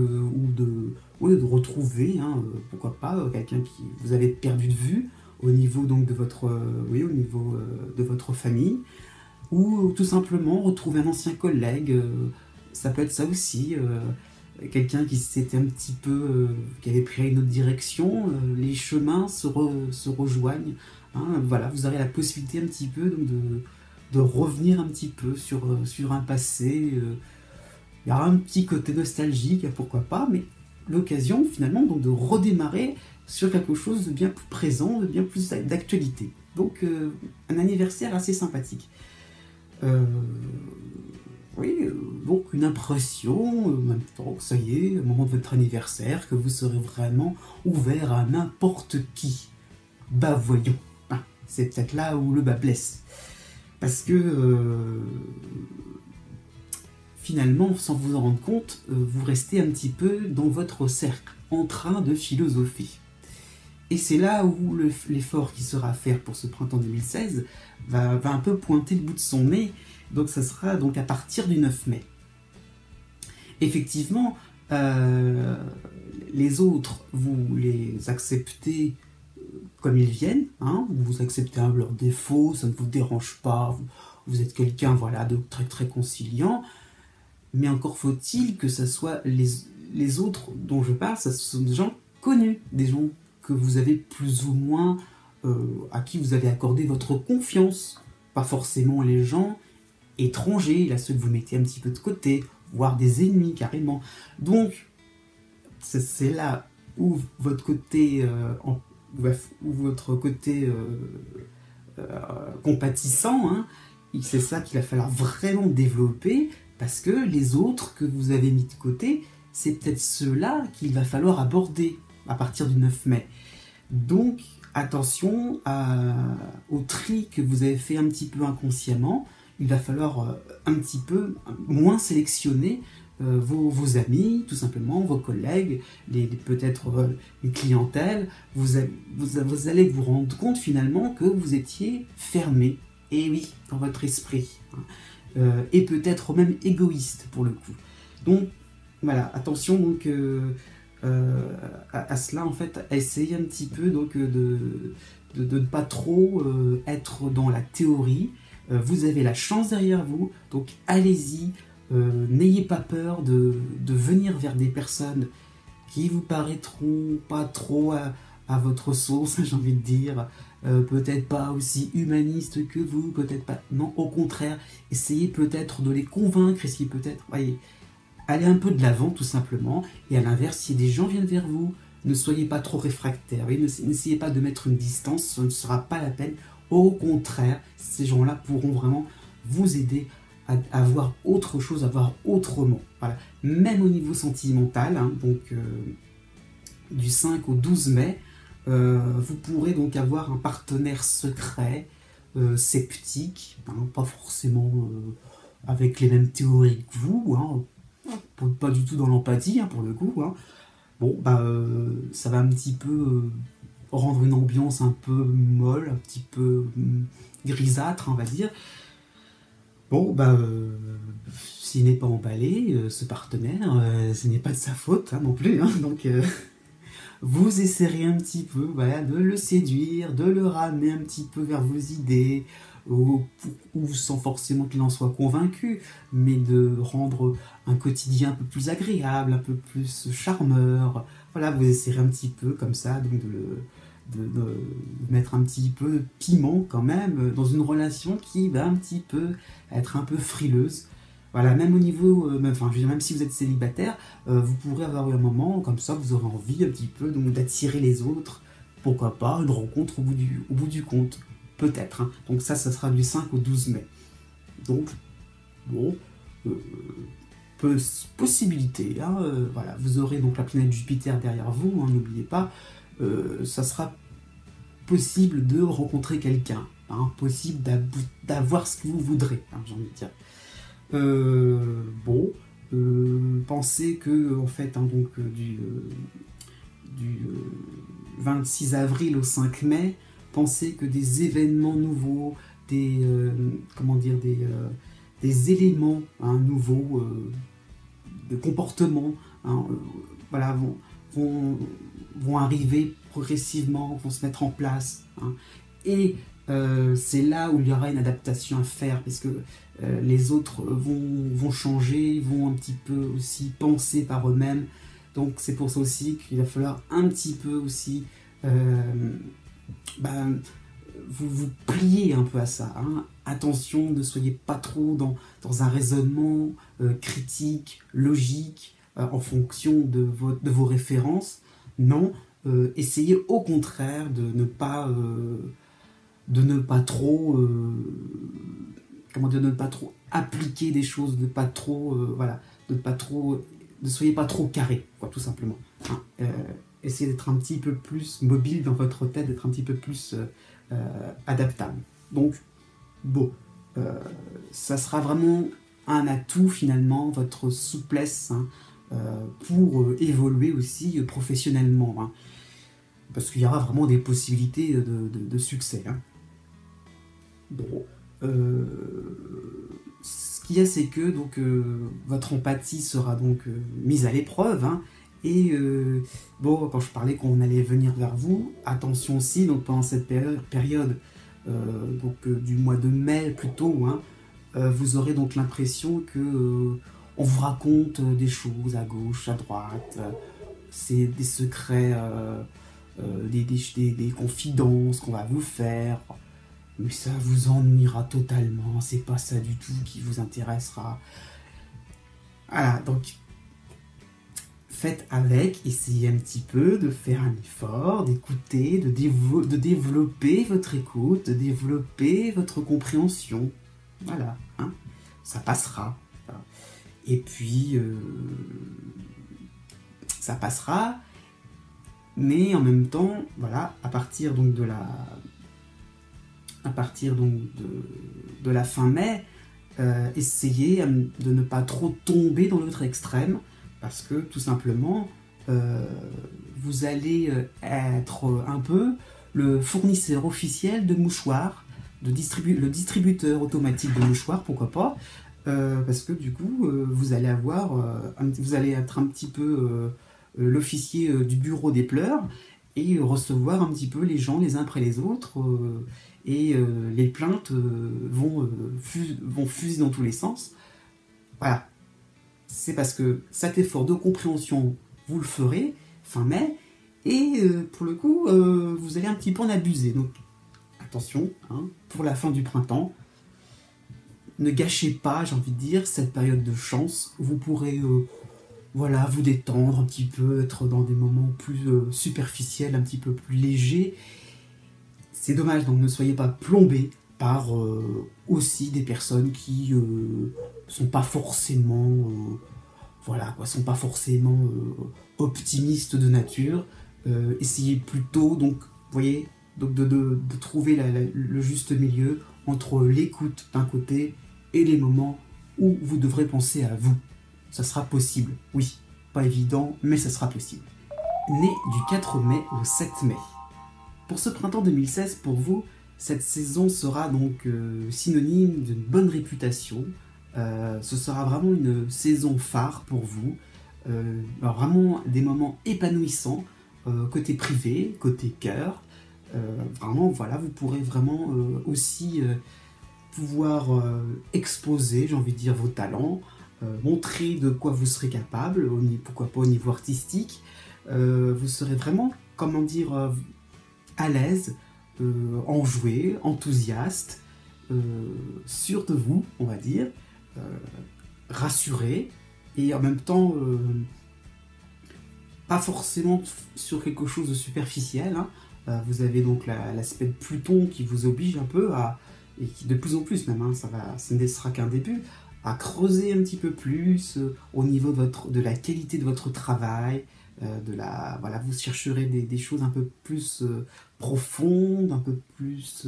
oui, de retrouver, hein, pourquoi pas, quelqu'un qui vous avez perdu de vue au niveau donc de votre, oui, au niveau de votre famille, ou tout simplement retrouver un ancien collègue. Ça peut être ça aussi. Quelqu'un qui s'était un petit peu, qui avait pris une autre direction, les chemins se rejoignent. Hein, voilà, vous aurez la possibilité un petit peu donc, de revenir un petit peu sur un passé. Il y aura un petit côté nostalgique, pourquoi pas, mais l'occasion finalement donc, de redémarrer sur quelque chose de bien plus présent, de bien plus d'actualité. Donc un anniversaire assez sympathique. Oui, donc une impression, en même temps, ça y est, au moment de votre anniversaire, que vous serez vraiment ouvert à n'importe qui. Bah voyons, hein, c'est peut-être là où le bas blesse. Parce que, finalement, sans vous en rendre compte, vous restez un petit peu dans votre cercle, en train de philosopher. Et c'est là où l'effort qui sera à faire pour ce printemps 2016 va un peu pointer le bout de son nez. Donc ça sera donc à partir du 9 mai. Effectivement, les autres, vous les acceptez comme ils viennent, hein, vous acceptez leurs défauts, ça ne vous dérange pas, vous êtes quelqu'un voilà, de très très conciliant, mais encore faut-il que ce soit les autres dont je parle, ce sont des gens connus, des gens que vous avez plus ou moins, à qui vous avez accordé votre confiance, pas forcément les gens étrangers, là ceux que vous mettez un petit peu de côté, voire des ennemis carrément. Donc c'est là où votre côté compatissant, hein, c'est ça qu'il va falloir vraiment développer, parce que les autres que vous avez mis de côté, c'est peut-être ceux-là qu'il va falloir aborder à partir du 9 mai. Donc attention au tri que vous avez fait un petit peu inconsciemment. Il va falloir un petit peu moins sélectionner vos amis, tout simplement, vos collègues, peut-être une clientèle. Vous allez vous rendre compte finalement que vous étiez fermé, et oui, dans votre esprit, hein, et peut-être même égoïste pour le coup. Donc voilà, attention donc à cela en fait, à essayer un petit peu donc de ne pas trop être dans la théorie. Vous avez la chance derrière vous, donc allez-y, n'ayez pas peur de venir vers des personnes qui vous paraîtront pas trop à votre sauce, j'ai envie de dire, peut-être pas aussi humanistes que vous, peut-être pas, non, au contraire, essayez peut-être de les convaincre, essayez peut-être, voyez, allez un peu de l'avant tout simplement, et à l'inverse, si des gens viennent vers vous, ne soyez pas trop réfractaires, n'essayez pas de mettre une distance, ce ne sera pas la peine. Au contraire, ces gens-là pourront vraiment vous aider à voir autre chose, à voir autrement. Voilà. Même au niveau sentimental, hein, donc du 5 au 12 mai, vous pourrez donc avoir un partenaire secret, sceptique, hein, pas forcément avec les mêmes théories que vous, hein, pas du tout dans l'empathie, hein, pour le coup. Hein. Bon, ça va un petit peu rendre une ambiance un peu molle, un petit peu grisâtre, on va dire. Bon, s'il n'est pas emballé, ce partenaire, ce n'est pas de sa faute hein, non plus. Hein, donc, vous essayerez un petit peu voilà, de le séduire, de le ramener un petit peu vers vos idées, ou sans forcément qu'il en soit convaincu, mais de rendre un quotidien un peu plus agréable, un peu plus charmeur. Voilà, vous essayerez un petit peu comme ça, donc de mettre un petit peu de piment quand même dans une relation qui va un petit peu être un peu frileuse. Voilà, même au niveau, enfin, je veux dire, même si vous êtes célibataire, vous pourrez avoir un moment comme ça, vous aurez envie un petit peu donc d'attirer les autres. Pourquoi pas une rencontre au bout du compte, peut-être. Hein. Donc ça sera du 5 au 12 mai. Donc, bon, possibilité. Hein, voilà, vous aurez donc la planète Jupiter derrière vous, hein, n'oubliez pas. Ça sera possible de rencontrer quelqu'un, hein, possible d'avoir ce que vous voudrez, hein, j'ai envie de dire. Bon, pensez que, en fait, hein, donc, du 26 avril au 5 mai, pensez que des événements nouveaux, comment dire, des éléments, hein, nouveaux, de comportement, hein, voilà, vont arriver progressivement, vont se mettre en place. Hein. Et c'est là où il y aura une adaptation à faire, parce que les autres vont changer, vont un petit peu aussi penser par eux-mêmes. Donc c'est pour ça aussi qu'il va falloir un petit peu aussi vous plier un peu à ça. Hein. Attention, ne soyez pas trop dans un raisonnement critique, logique, en fonction de vos références. Non, essayez au contraire de ne pas trop comment dire, de ne pas trop appliquer des choses, de pas trop voilà, ne soyez pas trop carré, quoi, tout simplement. Hein. Essayez d'être un petit peu plus mobile dans votre tête, d'être un petit peu plus adaptable. Donc, bon, ça sera vraiment un atout finalement, votre souplesse, hein, pour évoluer aussi professionnellement. Hein, parce qu'il y aura vraiment des possibilités de succès. Hein. Bon, ce qu'il y a, c'est que donc, votre empathie sera donc mise à l'épreuve. Hein, et bon, quand je parlais qu'on allait venir vers vous, attention aussi, donc pendant cette période donc, du mois de mai plutôt, hein, vous aurez donc l'impression que on vous raconte des choses à gauche, à droite, c'est des secrets, des confidences qu'on va vous faire, mais ça vous ennuiera totalement, c'est pas ça du tout qui vous intéressera. Voilà, donc faites avec, essayez un petit peu de faire un effort, d'écouter, de développer votre écoute, de développer votre compréhension. Voilà, hein, ça passera. Voilà. Et puis, ça passera, mais en même temps, voilà, à partir donc de la fin mai, essayez de ne pas trop tomber dans l'autre extrême, parce que tout simplement, vous allez être un peu le fournisseur officiel de mouchoirs, le distributeur automatique de mouchoirs, pourquoi pas, parce que du coup, vous allez être un petit peu l'officier du bureau des pleurs, et recevoir un petit peu les gens les uns après les autres, et les plaintes vont fuser dans tous les sens. Voilà. C'est parce que cet effort de compréhension, vous le ferez fin mai, et pour le coup, vous allez un petit peu en abuser. Donc, attention, hein, pour la fin du printemps, ne gâchez pas, j'ai envie de dire, cette période de chance. Vous pourrez voilà, vous détendre un petit peu, être dans des moments plus superficiels, un petit peu plus légers. C'est dommage, donc ne soyez pas plombés par aussi des personnes qui sont pas forcément voilà quoi, sont pas forcément optimistes de nature. Essayez plutôt, donc vous voyez, donc de trouver le juste milieu entre l'écoute d'un côté et les moments où vous devrez penser à vous. Ça sera possible, oui, pas évident, mais ça sera possible. Né du 4 mai au 7 mai. Pour ce printemps 2016, pour vous, cette saison sera donc synonyme d'une bonne réputation. Ce sera vraiment une saison phare pour vous. Alors vraiment des moments épanouissants, côté privé, côté cœur. Vraiment, voilà, vous pourrez vraiment aussi pouvoir exposer, j'ai envie de dire, vos talents, montrer de quoi vous serez capable, pourquoi pas au niveau artistique. Vous serez vraiment, comment dire, à l'aise, enjoué, enthousiaste, sûr de vous, on va dire. rassuré et en même temps pas forcément sur quelque chose de superficiel. Hein. Vous avez donc l'aspect de Pluton qui vous oblige un peu à, et qui de plus en plus même, hein, ce ne sera qu'un début, à creuser un petit peu plus au niveau de la qualité de votre travail, voilà, vous chercherez des choses un peu plus profondes, un peu plus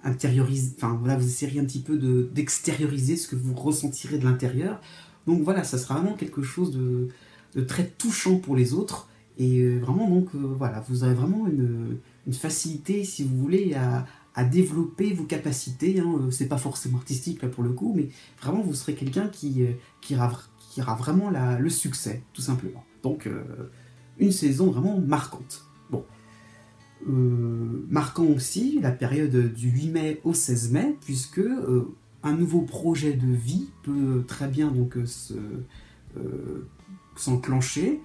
intériorisées, enfin voilà, vous essayerez un petit peu d'extérioriser ce que vous ressentirez de l'intérieur. Donc voilà, ça sera vraiment quelque chose de très touchant pour les autres, et vraiment donc voilà, vous aurez vraiment une facilité, si vous voulez, à développer vos capacités. Hein. C'est pas forcément artistique là pour le coup, mais vraiment vous serez quelqu'un qui aura vraiment le succès, tout simplement. Donc une saison vraiment marquante. Bon. Marquant aussi la période du 8 mai au 16 mai, puisque un nouveau projet de vie peut très bien donc s'enclencher,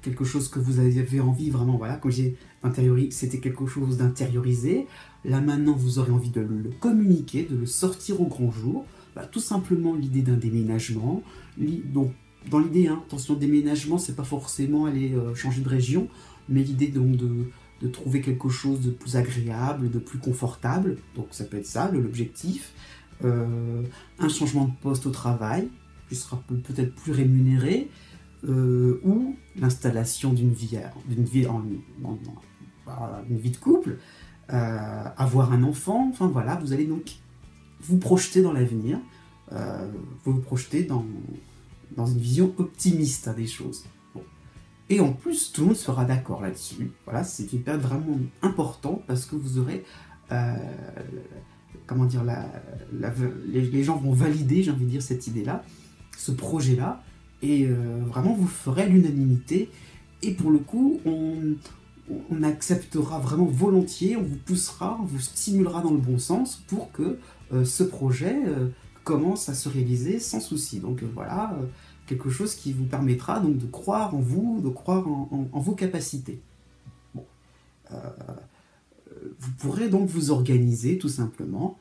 quelque chose que vous avez envie vraiment, voilà, quand j'ai intériorisé, c'était quelque chose d'intériorisé. Là maintenant vous aurez envie de le communiquer, de le sortir au grand jour. Bah, tout simplement l'idée d'un déménagement. Donc dans l'idée, hein, attention, déménagement, c'est pas forcément aller changer de région, mais l'idée donc de trouver quelque chose de plus agréable, de plus confortable. Donc ça peut être ça l'objectif. Un changement de poste au travail, qui sera peut-être plus rémunéré, ou l'installation d'une vie de couple, avoir un enfant. Enfin voilà, vous allez donc vous projeter dans l'avenir, vous vous projeter dans une vision optimiste des choses. Bon. Et en plus, tout le monde sera d'accord là-dessus. Voilà, c'est une période vraiment importante parce que vous aurez, comment dire, les gens vont valider, j'ai envie de dire, cette idée-là, ce projet-là, et vraiment vous ferez l'unanimité. Et pour le coup, on acceptera vraiment volontiers, on vous poussera, on vous stimulera dans le bon sens pour que ce projet commence à se réaliser sans souci. Donc voilà, quelque chose qui vous permettra donc de croire en vous, de croire en vos capacités. Bon. Vous pourrez donc vous organiser tout simplement,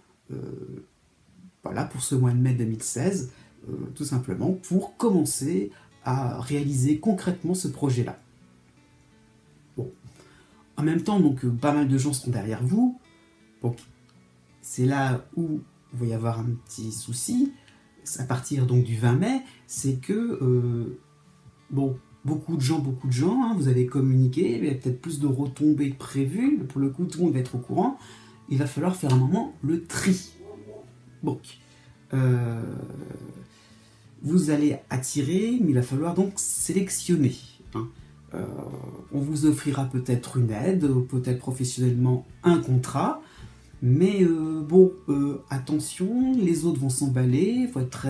voilà, pour ce mois de mai 2016, tout simplement pour commencer à réaliser concrètement ce projet-là. Bon. En même temps, donc, pas mal de gens seront derrière vous, donc c'est là où il va y avoir un petit souci, à partir donc du 20 mai, c'est que, bon, beaucoup de gens, hein, vous avez communiqué, il y a peut-être plus de retombées que prévues, pour le coup tout le monde va être au courant, il va falloir faire un moment le tri. Donc, vous allez attirer, mais il va falloir donc sélectionner. Hein. On vous offrira peut-être une aide, peut-être professionnellement un contrat, mais bon, attention, les autres vont s'emballer, il faut être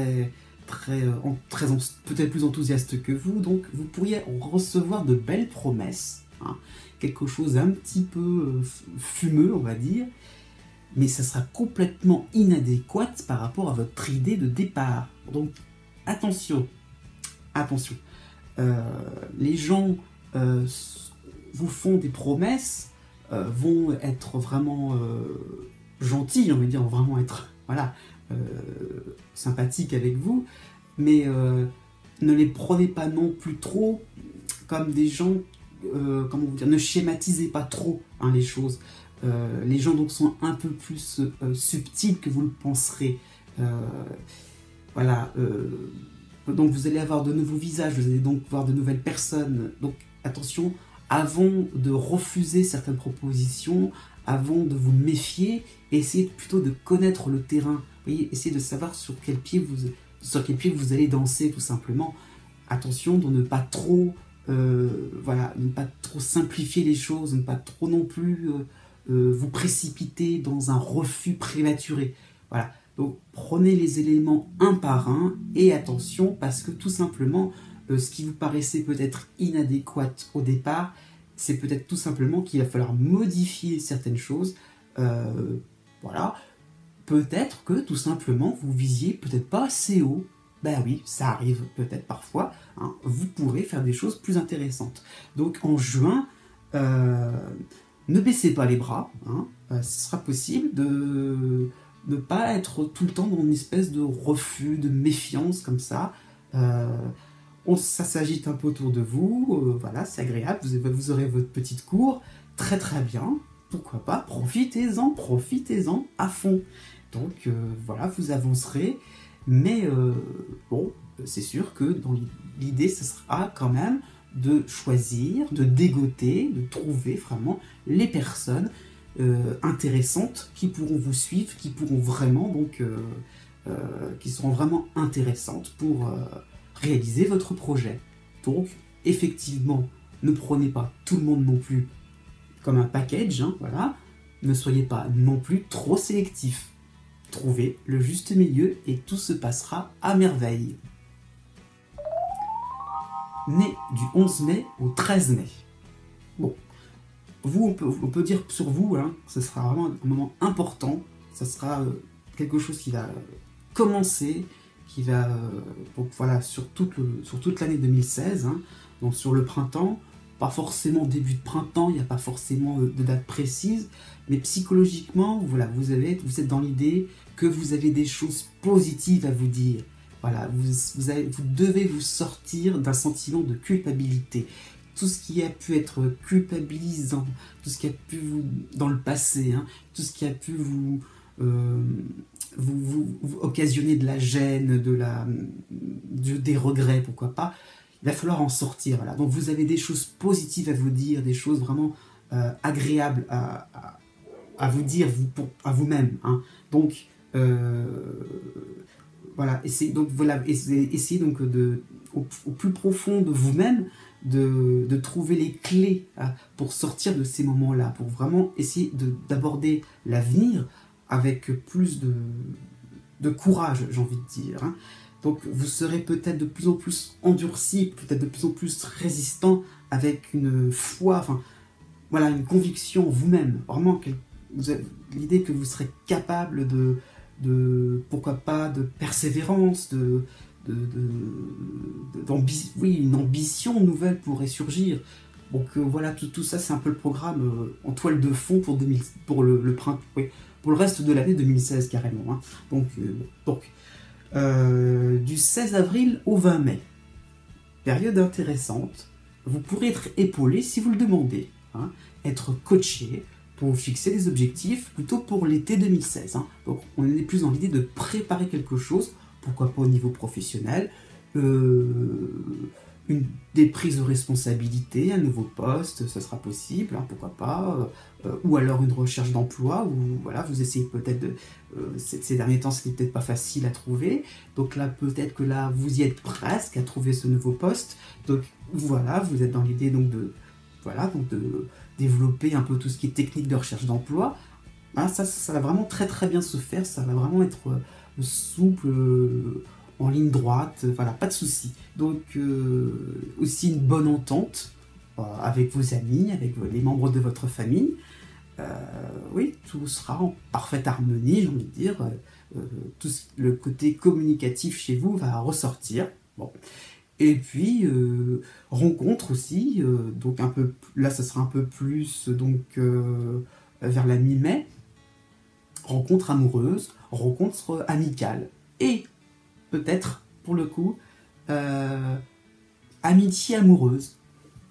peut-être plus enthousiaste que vous, donc vous pourriez recevoir de belles promesses, hein, quelque chose un petit peu fumeux, on va dire, mais ça sera complètement inadéquat par rapport à votre idée de départ. Donc attention, attention. Les gens vous font des promesses, vont être vraiment gentils, on va dire, vraiment être voilà, sympathiques avec vous, mais ne les prenez pas non plus trop comme des gens, comment vous dire, ne schématisez pas trop, hein, les choses. Les gens donc sont un peu plus subtils que vous le penserez. Voilà. Donc vous allez avoir de nouveaux visages, vous allez donc voir de nouvelles personnes. Donc attention, avant de refuser certaines propositions, avant de vous méfier, essayez plutôt de connaître le terrain. Vous voyez, essayez de savoir sur quel pied vous allez danser, tout simplement. Attention de ne pas trop, voilà, ne pas trop simplifier les choses, ne pas trop non plus vous précipiter dans un refus prématuré. Voilà. Donc prenez les éléments un par un et attention parce que tout simplement ce qui vous paraissait peut-être inadéquat au départ, c'est peut-être tout simplement qu'il va falloir modifier certaines choses. Voilà. Peut-être que tout simplement vous visiez peut-être pas assez haut. Ben oui, ça arrive peut-être parfois. Hein. Vous pourrez faire des choses plus intéressantes. Donc en juin, ne baissez pas les bras. Hein. Ce sera possible ne pas être tout le temps dans une espèce de refus, de méfiance comme ça. Ça s'agite un peu autour de vous, voilà, c'est agréable, vous aurez votre petite cour, très très bien, pourquoi pas, profitez-en à fond. Donc voilà, vous avancerez, mais bon, c'est sûr que dans l'idée, ce sera quand même de choisir, de dégoter, de trouver vraiment les personnes intéressantes qui pourront vous suivre, qui pourront vraiment donc qui seront vraiment intéressantes pour réaliser votre projet. Donc effectivement, ne prenez pas tout le monde non plus comme un package, hein, voilà. Ne soyez pas non plus trop sélectif. Trouvez le juste milieu et tout se passera à merveille. Né du 11 mai au 13 mai. Bon, vous, on peut dire sur vous, hein, ce sera vraiment un moment important. Ça sera quelque chose qui va commencer, qui va, donc voilà, sur toute l'année 2016. Hein, donc sur le printemps, pas forcément début de printemps, il n'y a pas forcément de date précise, mais psychologiquement, voilà, vous êtes dans l'idée que vous avez des choses positives à vous dire. Voilà, vous devez vous sortir d'un sentiment de culpabilité. Tout ce qui a pu être culpabilisant, tout ce qui a pu vous, dans le passé, hein, tout ce qui a pu vous occasionner de la gêne, des regrets, pourquoi pas, il va falloir en sortir. Voilà. Donc vous avez des choses positives à vous dire, des choses vraiment agréables à vous dire à vous-même. Hein. Donc voilà, essayez donc au plus profond de vous-même de trouver les clés pour sortir de ces moments-là, pour vraiment essayer d'aborder l'avenir avec plus de courage, j'ai envie de dire. Hein. Donc vous serez peut-être de plus en plus endurci, peut-être de plus en plus résistant, avec une foi, enfin voilà, une conviction en vous-même. Vraiment, l'idée que vous serez capable de pourquoi pas, de persévérance, une ambition nouvelle pourrait surgir. Donc voilà, tout ça, c'est un peu le programme en toile de fond pour le printemps, oui, pour le reste de l'année 2016 carrément. Hein. Donc du 16 avril au 20 mai, période intéressante. Vous pourrez être épaulé si vous le demandez, hein, être coaché pour vous fixer des objectifs plutôt pour l'été 2016. Hein. Donc on est plus dans l'idée de préparer quelque chose, pourquoi pas au niveau professionnel, des prises de responsabilité, un nouveau poste, ça sera possible, hein, pourquoi pas, ou alors une recherche d'emploi, où voilà, vous essayez peut-être ces derniers temps, c'était peut-être pas facile à trouver, donc là, peut-être que là, vous y êtes presque à trouver ce nouveau poste, donc voilà, vous êtes dans l'idée donc de développer un peu tout ce qui est technique de recherche d'emploi. Hein, ça va vraiment très très bien se faire, ça va vraiment être souple, en ligne droite, voilà, pas de souci. Donc aussi une bonne entente avec vos amis, avec les membres de votre famille. Oui, tout sera en parfaite harmonie, j'ai envie de dire. Le côté communicatif chez vous va ressortir. Bon. Et puis rencontre aussi, donc un peu là, ça sera un peu plus donc vers la mi-mai. Rencontre amoureuse, rencontre amicale et peut-être pour le coup amitié amoureuse.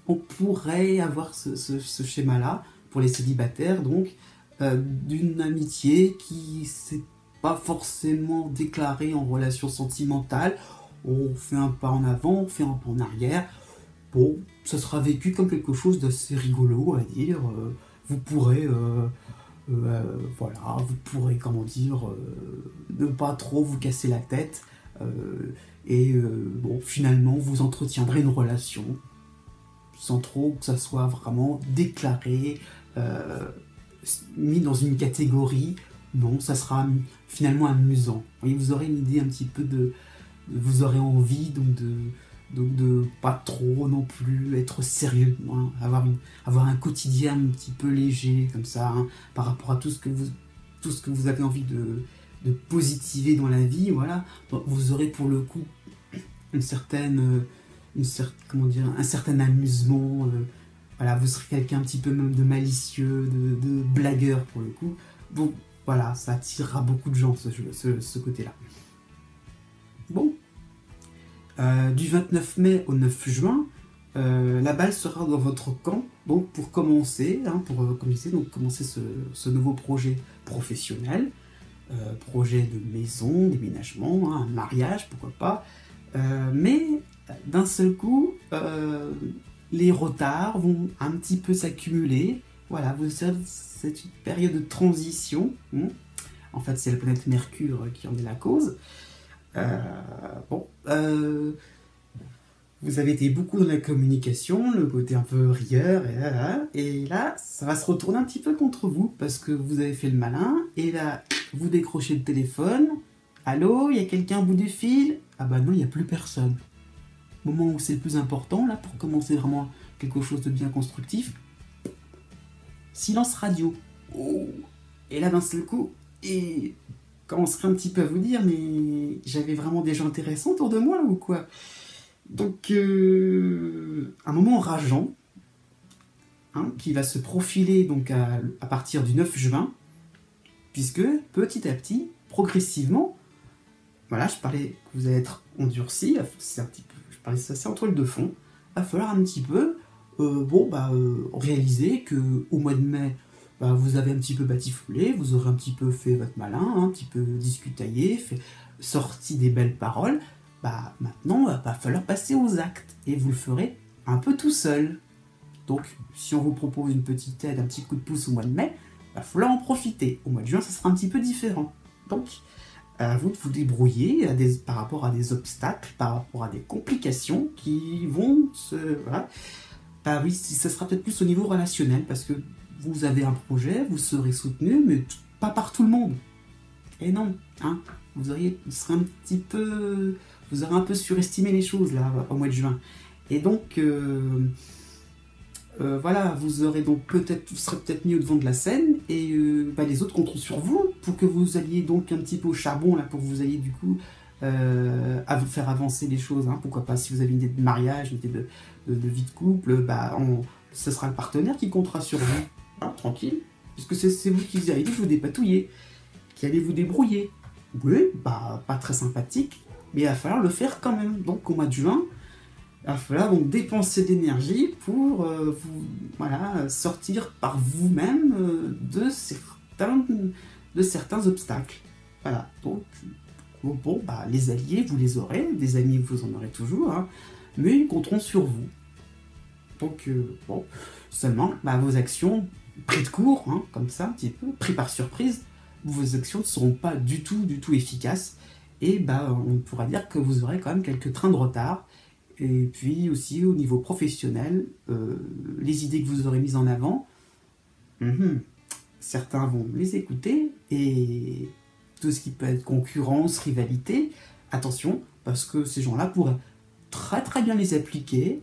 On pourrait avoir ce schéma-là pour les célibataires, donc d'une amitié qui s'est pas forcément déclarée en relation sentimentale. On fait un pas en avant, on fait un pas en arrière. Bon, ça sera vécu comme quelque chose d'assez rigolo, on va dire. Vous pourrez, voilà, vous pourrez, comment dire, ne pas trop vous casser la tête. Bon, finalement, vous entretiendrez une relation sans trop que ça soit vraiment déclaré, mis dans une catégorie. Non, ça sera finalement amusant. Vous aurez une idée un petit peu vous aurez envie donc de pas trop non plus être sérieux, hein, avoir un quotidien un petit peu léger comme ça, hein, par rapport à tout ce que vous avez envie de positiver dans la vie, voilà. Donc, vous aurez pour le coup un certain amusement, voilà, vous serez quelqu'un un petit peu même de malicieux, de blagueur pour le coup. Donc voilà, ça attirera beaucoup de gens, ce côté-là. Bon, du 29 mai au 9 juin, la balle sera dans votre camp, donc pour commencer, hein, comme je disais, donc commencer ce nouveau projet professionnel, projet de maison, déménagement, hein, un mariage, pourquoi pas, mais d'un seul coup, les retards vont un petit peu s'accumuler. Voilà, c'est une période de transition. En fait, c'est la planète Mercure qui en est la cause. Vous avez été beaucoup dans la communication, le côté un peu rieur, et là, ça va se retourner un petit peu contre vous, parce que vous avez fait le malin, et là, vous décrochez le téléphone. Allô, il y a quelqu'un au bout du fil? Ah bah non, il n'y a plus personne. Moment où c'est le plus important, là, pour commencer vraiment quelque chose de bien constructif. Silence radio. Oh. Et là, d'un seul coup, et commencerai un petit peu à vous dire, mais j'avais vraiment des gens intéressants autour de moi, là, ou quoi? Donc, un moment rageant, hein, qui va se profiler donc à partir du 9 juin, puisque petit à petit, progressivement, voilà, je parlais que vous allez être endurci, c'est un petit peu, je parlais ça, c'est en toile de fond, il va falloir un petit peu réaliser qu'au mois de mai, vous avez un petit peu batifolé, vous aurez un petit peu fait votre malin, un petit peu discutaillé, sorti des belles paroles. Maintenant, il va falloir passer aux actes, et vous le ferez un peu tout seul. Donc, si on vous propose une petite aide, un petit coup de pouce au mois de mai, il va falloir en profiter. Au mois de juin, ça sera un petit peu différent. Donc, à vous de vous débrouiller par rapport à des obstacles, par rapport à des complications qui vont se... Voilà. Oui, ça sera peut-être plus au niveau relationnel, parce que vous avez un projet, vous serez soutenu, mais pas par tout le monde. Et non, hein, vous aurez un peu surestimé les choses là au mois de juin. Et donc voilà, vous serez peut-être mis au devant de la scène, et les autres compteront sur vous pour que vous alliez donc un petit peu au charbon là, pour que vous ayez du coup à faire avancer les choses, hein. Pourquoi pas, si vous avez une idée de mariage, une idée de vie de couple, ce sera le partenaire qui comptera sur vous, hein, tranquille, puisque c'est vous qui allez vous dépatouiller, qui allez vous débrouiller. Oui, pas très sympathique, mais il va falloir le faire quand même. Donc au mois de juin, il va falloir donc dépenser d'énergie pour sortir par vous-même de certains obstacles. Voilà, donc les alliés, vous les aurez, des amis, vous en aurez toujours, hein, mais ils compteront sur vous. Donc, seulement, vos actions, pris de court, hein, comme ça, un petit peu, pris par surprise, vos actions ne seront pas du tout efficaces, et on pourra dire que vous aurez quand même quelques trains de retard. Et puis aussi au niveau professionnel, les idées que vous aurez mises en avant, certains vont les écouter, et tout ce qui peut être concurrence, rivalité, attention, parce que ces gens-là pourraient très très bien les appliquer,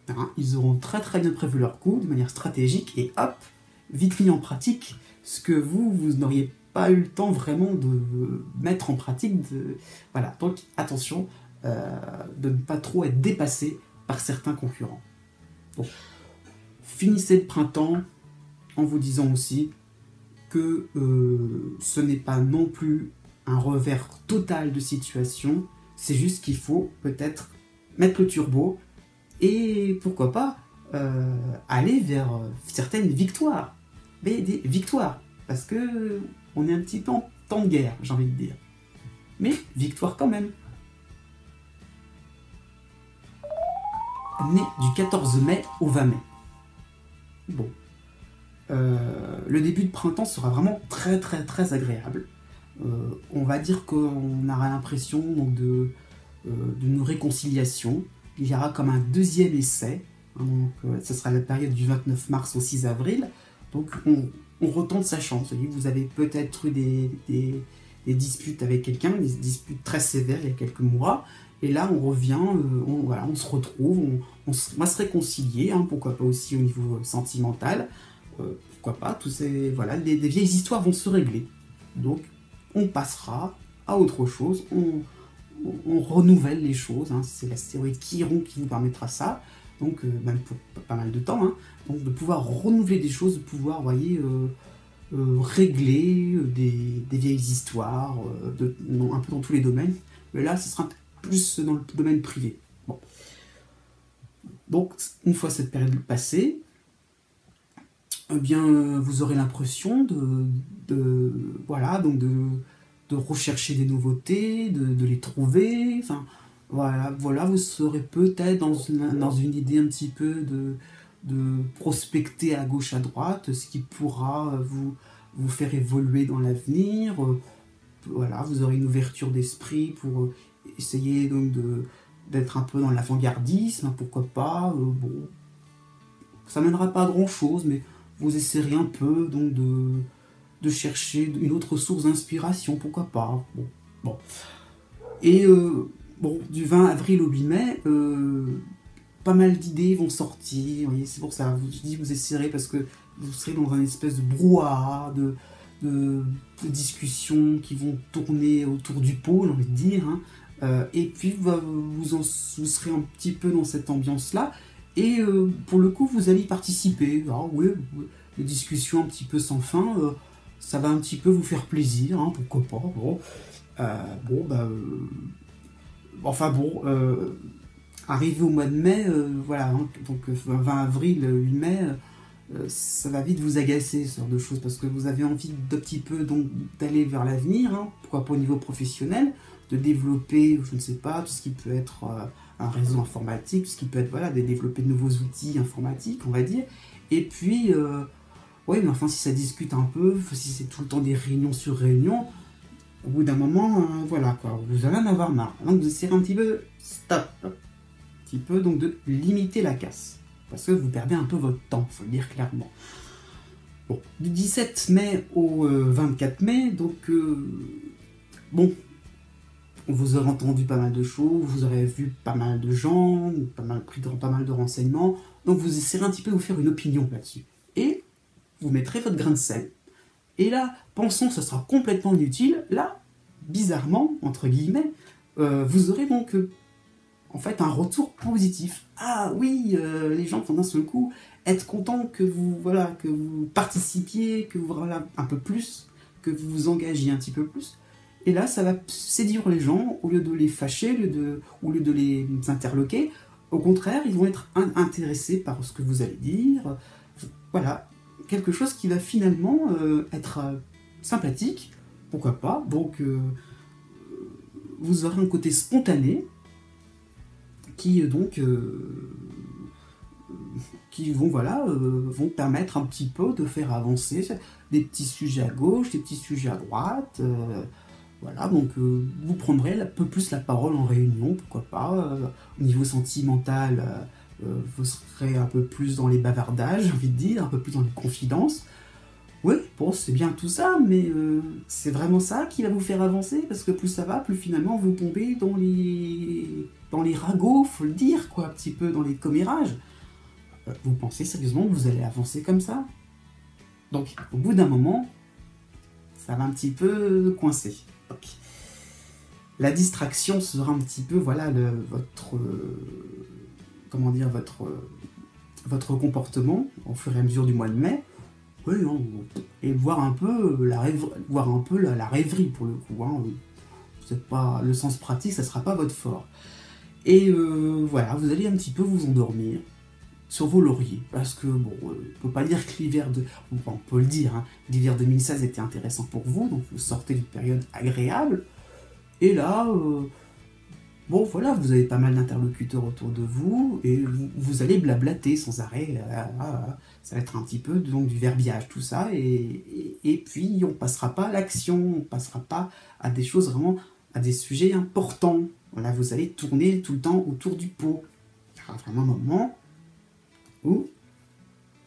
hein, ils auront très très bien prévu leur coup de manière stratégique, et hop, vite mis en pratique, ce que vous n'auriez pas eu le temps vraiment de mettre en pratique. Voilà, donc attention de ne pas trop être dépassé par certains concurrents. Bon. Finissez le printemps en vous disant aussi que ce n'est pas non plus un revers total de situation, c'est juste qu'il faut peut-être mettre le turbo et pourquoi pas aller vers certaines victoires. Mais des victoires, parce que on est un petit peu en temps de guerre, j'ai envie de dire. Mais victoire quand même. Né du 14 mai au 20 mai. Bon. Le début de printemps sera vraiment très très très agréable. On va dire qu'on aura l'impression donc d'une réconciliation. Il y aura comme un deuxième essai. Donc, ce sera la période du 29 mars au 6 avril. Donc on retente sa chance. Vous avez peut-être eu des disputes avec quelqu'un, des disputes très sévères il y a quelques mois. Et là, on revient, on se retrouve, on va se réconcilier, hein, pourquoi pas aussi au niveau sentimental, pourquoi pas, des vieilles histoires vont se régler. Donc, on passera à autre chose, on renouvelle les choses, hein, c'est l'astéroïde Chiron qui vous permettra ça, donc même pour pas mal de temps, hein, donc de pouvoir renouveler des choses, de pouvoir, régler des vieilles histoires, un peu dans tous les domaines. Mais là, ce sera plus dans le domaine privé. Bon. Donc, une fois cette période passée, eh bien, vous aurez l'impression voilà, donc de rechercher des nouveautés, de les trouver. Enfin, voilà, vous serez peut-être dans une idée un petit peu de prospecter à gauche, à droite, ce qui pourra vous faire évoluer dans l'avenir. Voilà, vous aurez une ouverture d'esprit pour essayer donc d'être un peu dans l'avant-gardisme, pourquoi pas. Bon, ça mènera pas à grand-chose, mais vous essayerez un peu donc de chercher une autre source d'inspiration, pourquoi pas. Bon. Et bon, du 20 avril au 8 mai, pas mal d'idées vont sortir, c'est pour ça, je dis vous essayerez parce que vous serez dans un espèce de brouhaha, de discussions qui vont tourner autour du pot, j'ai envie de dire, hein. Et puis vous serez un petit peu dans cette ambiance-là, et pour le coup vous allez y participer. Alors, oui, les discussions un petit peu sans fin, ça va un petit peu vous faire plaisir, hein, pourquoi pas. Enfin bon, arrivé au mois de mai, voilà, hein, donc 20 avril, 8 mai, ça va vite vous agacer, ce genre de choses, parce que vous avez envie d'un petit peu d'aller vers l'avenir, hein, pourquoi pas au niveau professionnel, de développer, je ne sais pas, tout ce qui peut être un réseau informatique, tout ce qui peut être, voilà, de développer de nouveaux outils informatiques, on va dire, et puis, ouais, mais enfin, si ça discute un peu, si c'est tout le temps des réunions sur réunions, au bout d'un moment, voilà, quoi, vous allez en avoir marre. Donc vous essayez un petit peu, stop, un petit peu, donc de limiter la casse. Parce que vous perdez un peu votre temps, il faut le dire clairement. Bon, du 17 mai au 24 mai, donc, bon, vous aurez entendu pas mal de choses, vous aurez vu pas mal de gens, pris pas mal de renseignements, donc vous essayerez un petit peu de vous faire une opinion là-dessus. Et vous mettrez votre grain de sel. Et là, pensons que ce sera complètement inutile, là, bizarrement, entre guillemets, vous aurez donc en fait un retour positif. Ah oui, les gens vont d'un seul coup être contents que vous participiez, que vous voilà, un peu plus, que vous vous engagiez un petit peu plus. Et là, ça va séduire les gens, au lieu de les fâcher, au lieu de les interloquer. Au contraire, ils vont être intéressés par ce que vous allez dire. Voilà, quelque chose qui va finalement être sympathique, pourquoi pas. Donc, vous aurez un côté spontané qui vont permettre un petit peu de faire avancer des petits sujets à gauche, des petits sujets à droite. Voilà, donc vous prendrez un peu plus la parole en réunion, pourquoi pas. Au niveau sentimental, vous serez un peu plus dans les bavardages, j'ai envie de dire, un peu plus dans les confidences. Oui, bon, c'est bien tout ça, mais c'est vraiment ça qui va vous faire avancer, parce que plus ça va, plus finalement vous tombez dans les ragots, faut le dire, quoi, un petit peu dans les commérages. Vous pensez sérieusement que vous allez avancer comme ça? Donc, au bout d'un moment, ça va un petit peu coincer. Donc, la distraction sera un petit peu, voilà, votre comportement au fur et à mesure du mois de mai. Oui, non, et voir un peu la rêverie pour le coup. Hein. C'est pas, le sens pratique, ça sera pas votre fort. Et voilà, vous allez un petit peu vous endormir sur vos lauriers. Parce que, bon, on peut pas dire que on peut le dire, hein, l'hiver 2016 était intéressant pour vous, donc vous sortez d'une période agréable. Et là, bon, voilà, vous avez pas mal d'interlocuteurs autour de vous, et vous allez blablater sans arrêt. Ça va être un petit peu donc, du verbiage, tout ça, et puis on passera pas à l'action, on passera pas à des choses vraiment, à des sujets importants. Voilà, vous allez tourner tout le temps autour du pot. Il y aura vraiment un moment où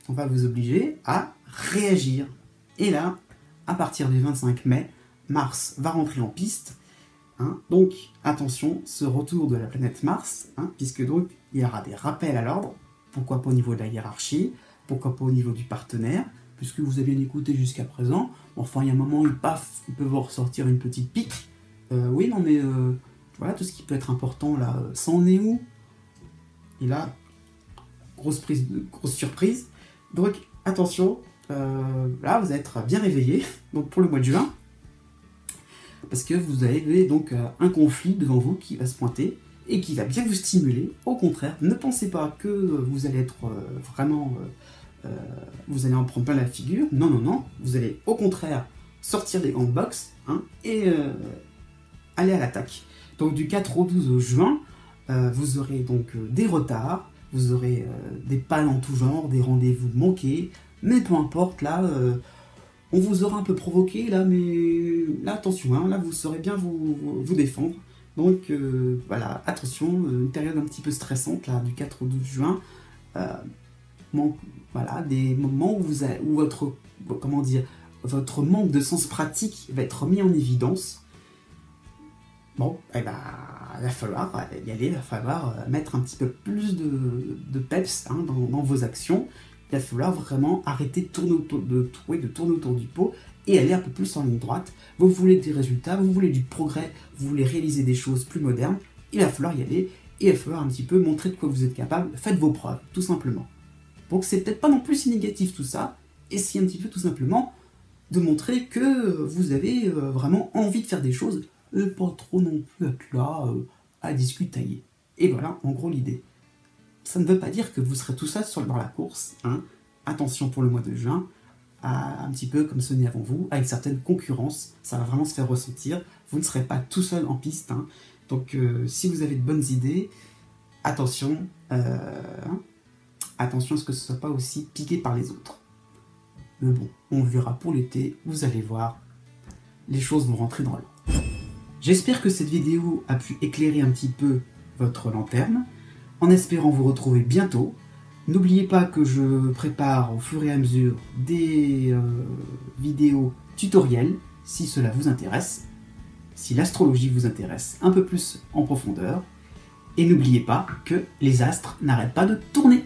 on va vous obliger à réagir. Et là, à partir du 25 mai, Mars va rentrer en piste. Hein, donc, attention, ce retour de la planète Mars, hein, puisque donc il y aura des rappels à l'ordre, pourquoi pas au niveau de la hiérarchie, pourquoi pas au niveau du partenaire, puisque vous avez bien écouté jusqu'à présent, enfin il y a un moment où il peut vous ressortir une petite pique, oui non mais voilà, tout ce qui peut être important là, ça en est où? Et là, grosse surprise, donc attention, là, vous allez être bien réveillé, donc pour le mois de juin, parce que vous avez donc un conflit devant vous qui va se pointer et qui va bien vous stimuler. Au contraire, ne pensez pas que vous allez être vraiment... vous allez en prendre plein la figure. Non, non, non. Vous allez au contraire sortir les gants de boxe et aller à l'attaque. Donc du 4 au 12 juin, vous aurez donc des retards, vous aurez des pannes en tout genre, des rendez-vous manqués, mais peu importe, là, on vous aura un peu provoqué, là, mais là, attention, là, vous saurez bien vous défendre. Donc voilà, attention, une période un petit peu stressante, là, du 4 au 12 juin, voilà, des moments où votre, comment dire, votre manque de sens pratique va être mis en évidence. Bon, eh ben, il va falloir y aller, il va falloir mettre un petit peu plus de peps dans vos actions. Il va falloir vraiment arrêter de tourner autour du pot et aller un peu plus en ligne droite. Vous voulez des résultats, vous voulez du progrès, vous voulez réaliser des choses plus modernes, il va falloir y aller et il va falloir un petit peu montrer de quoi vous êtes capable. Faites vos preuves, tout simplement. Donc c'est peut-être pas non plus si négatif tout ça, essayez un petit peu tout simplement de montrer que vous avez vraiment envie de faire des choses, et pas trop non plus être là à discutailler. Et voilà, en gros l'idée. Ça ne veut pas dire que vous serez tout seul dans la course, Attention pour le mois de juin, un petit peu comme ce n'est avant vous, à une certaine concurrence, ça va vraiment se faire ressentir, vous ne serez pas tout seul en piste, Donc si vous avez de bonnes idées, attention, attention à ce que ce ne soit pas aussi piqué par les autres. Mais bon, on verra pour l'été, vous allez voir, les choses vont rentrer dans l'ordre. J'espère que cette vidéo a pu éclairer un petit peu votre lanterne, en espérant vous retrouver bientôt. N'oubliez pas que je prépare au fur et à mesure des vidéos tutoriels, si cela vous intéresse, si l'astrologie vous intéresse un peu plus en profondeur. Et n'oubliez pas que les astres n'arrêtent pas de tourner.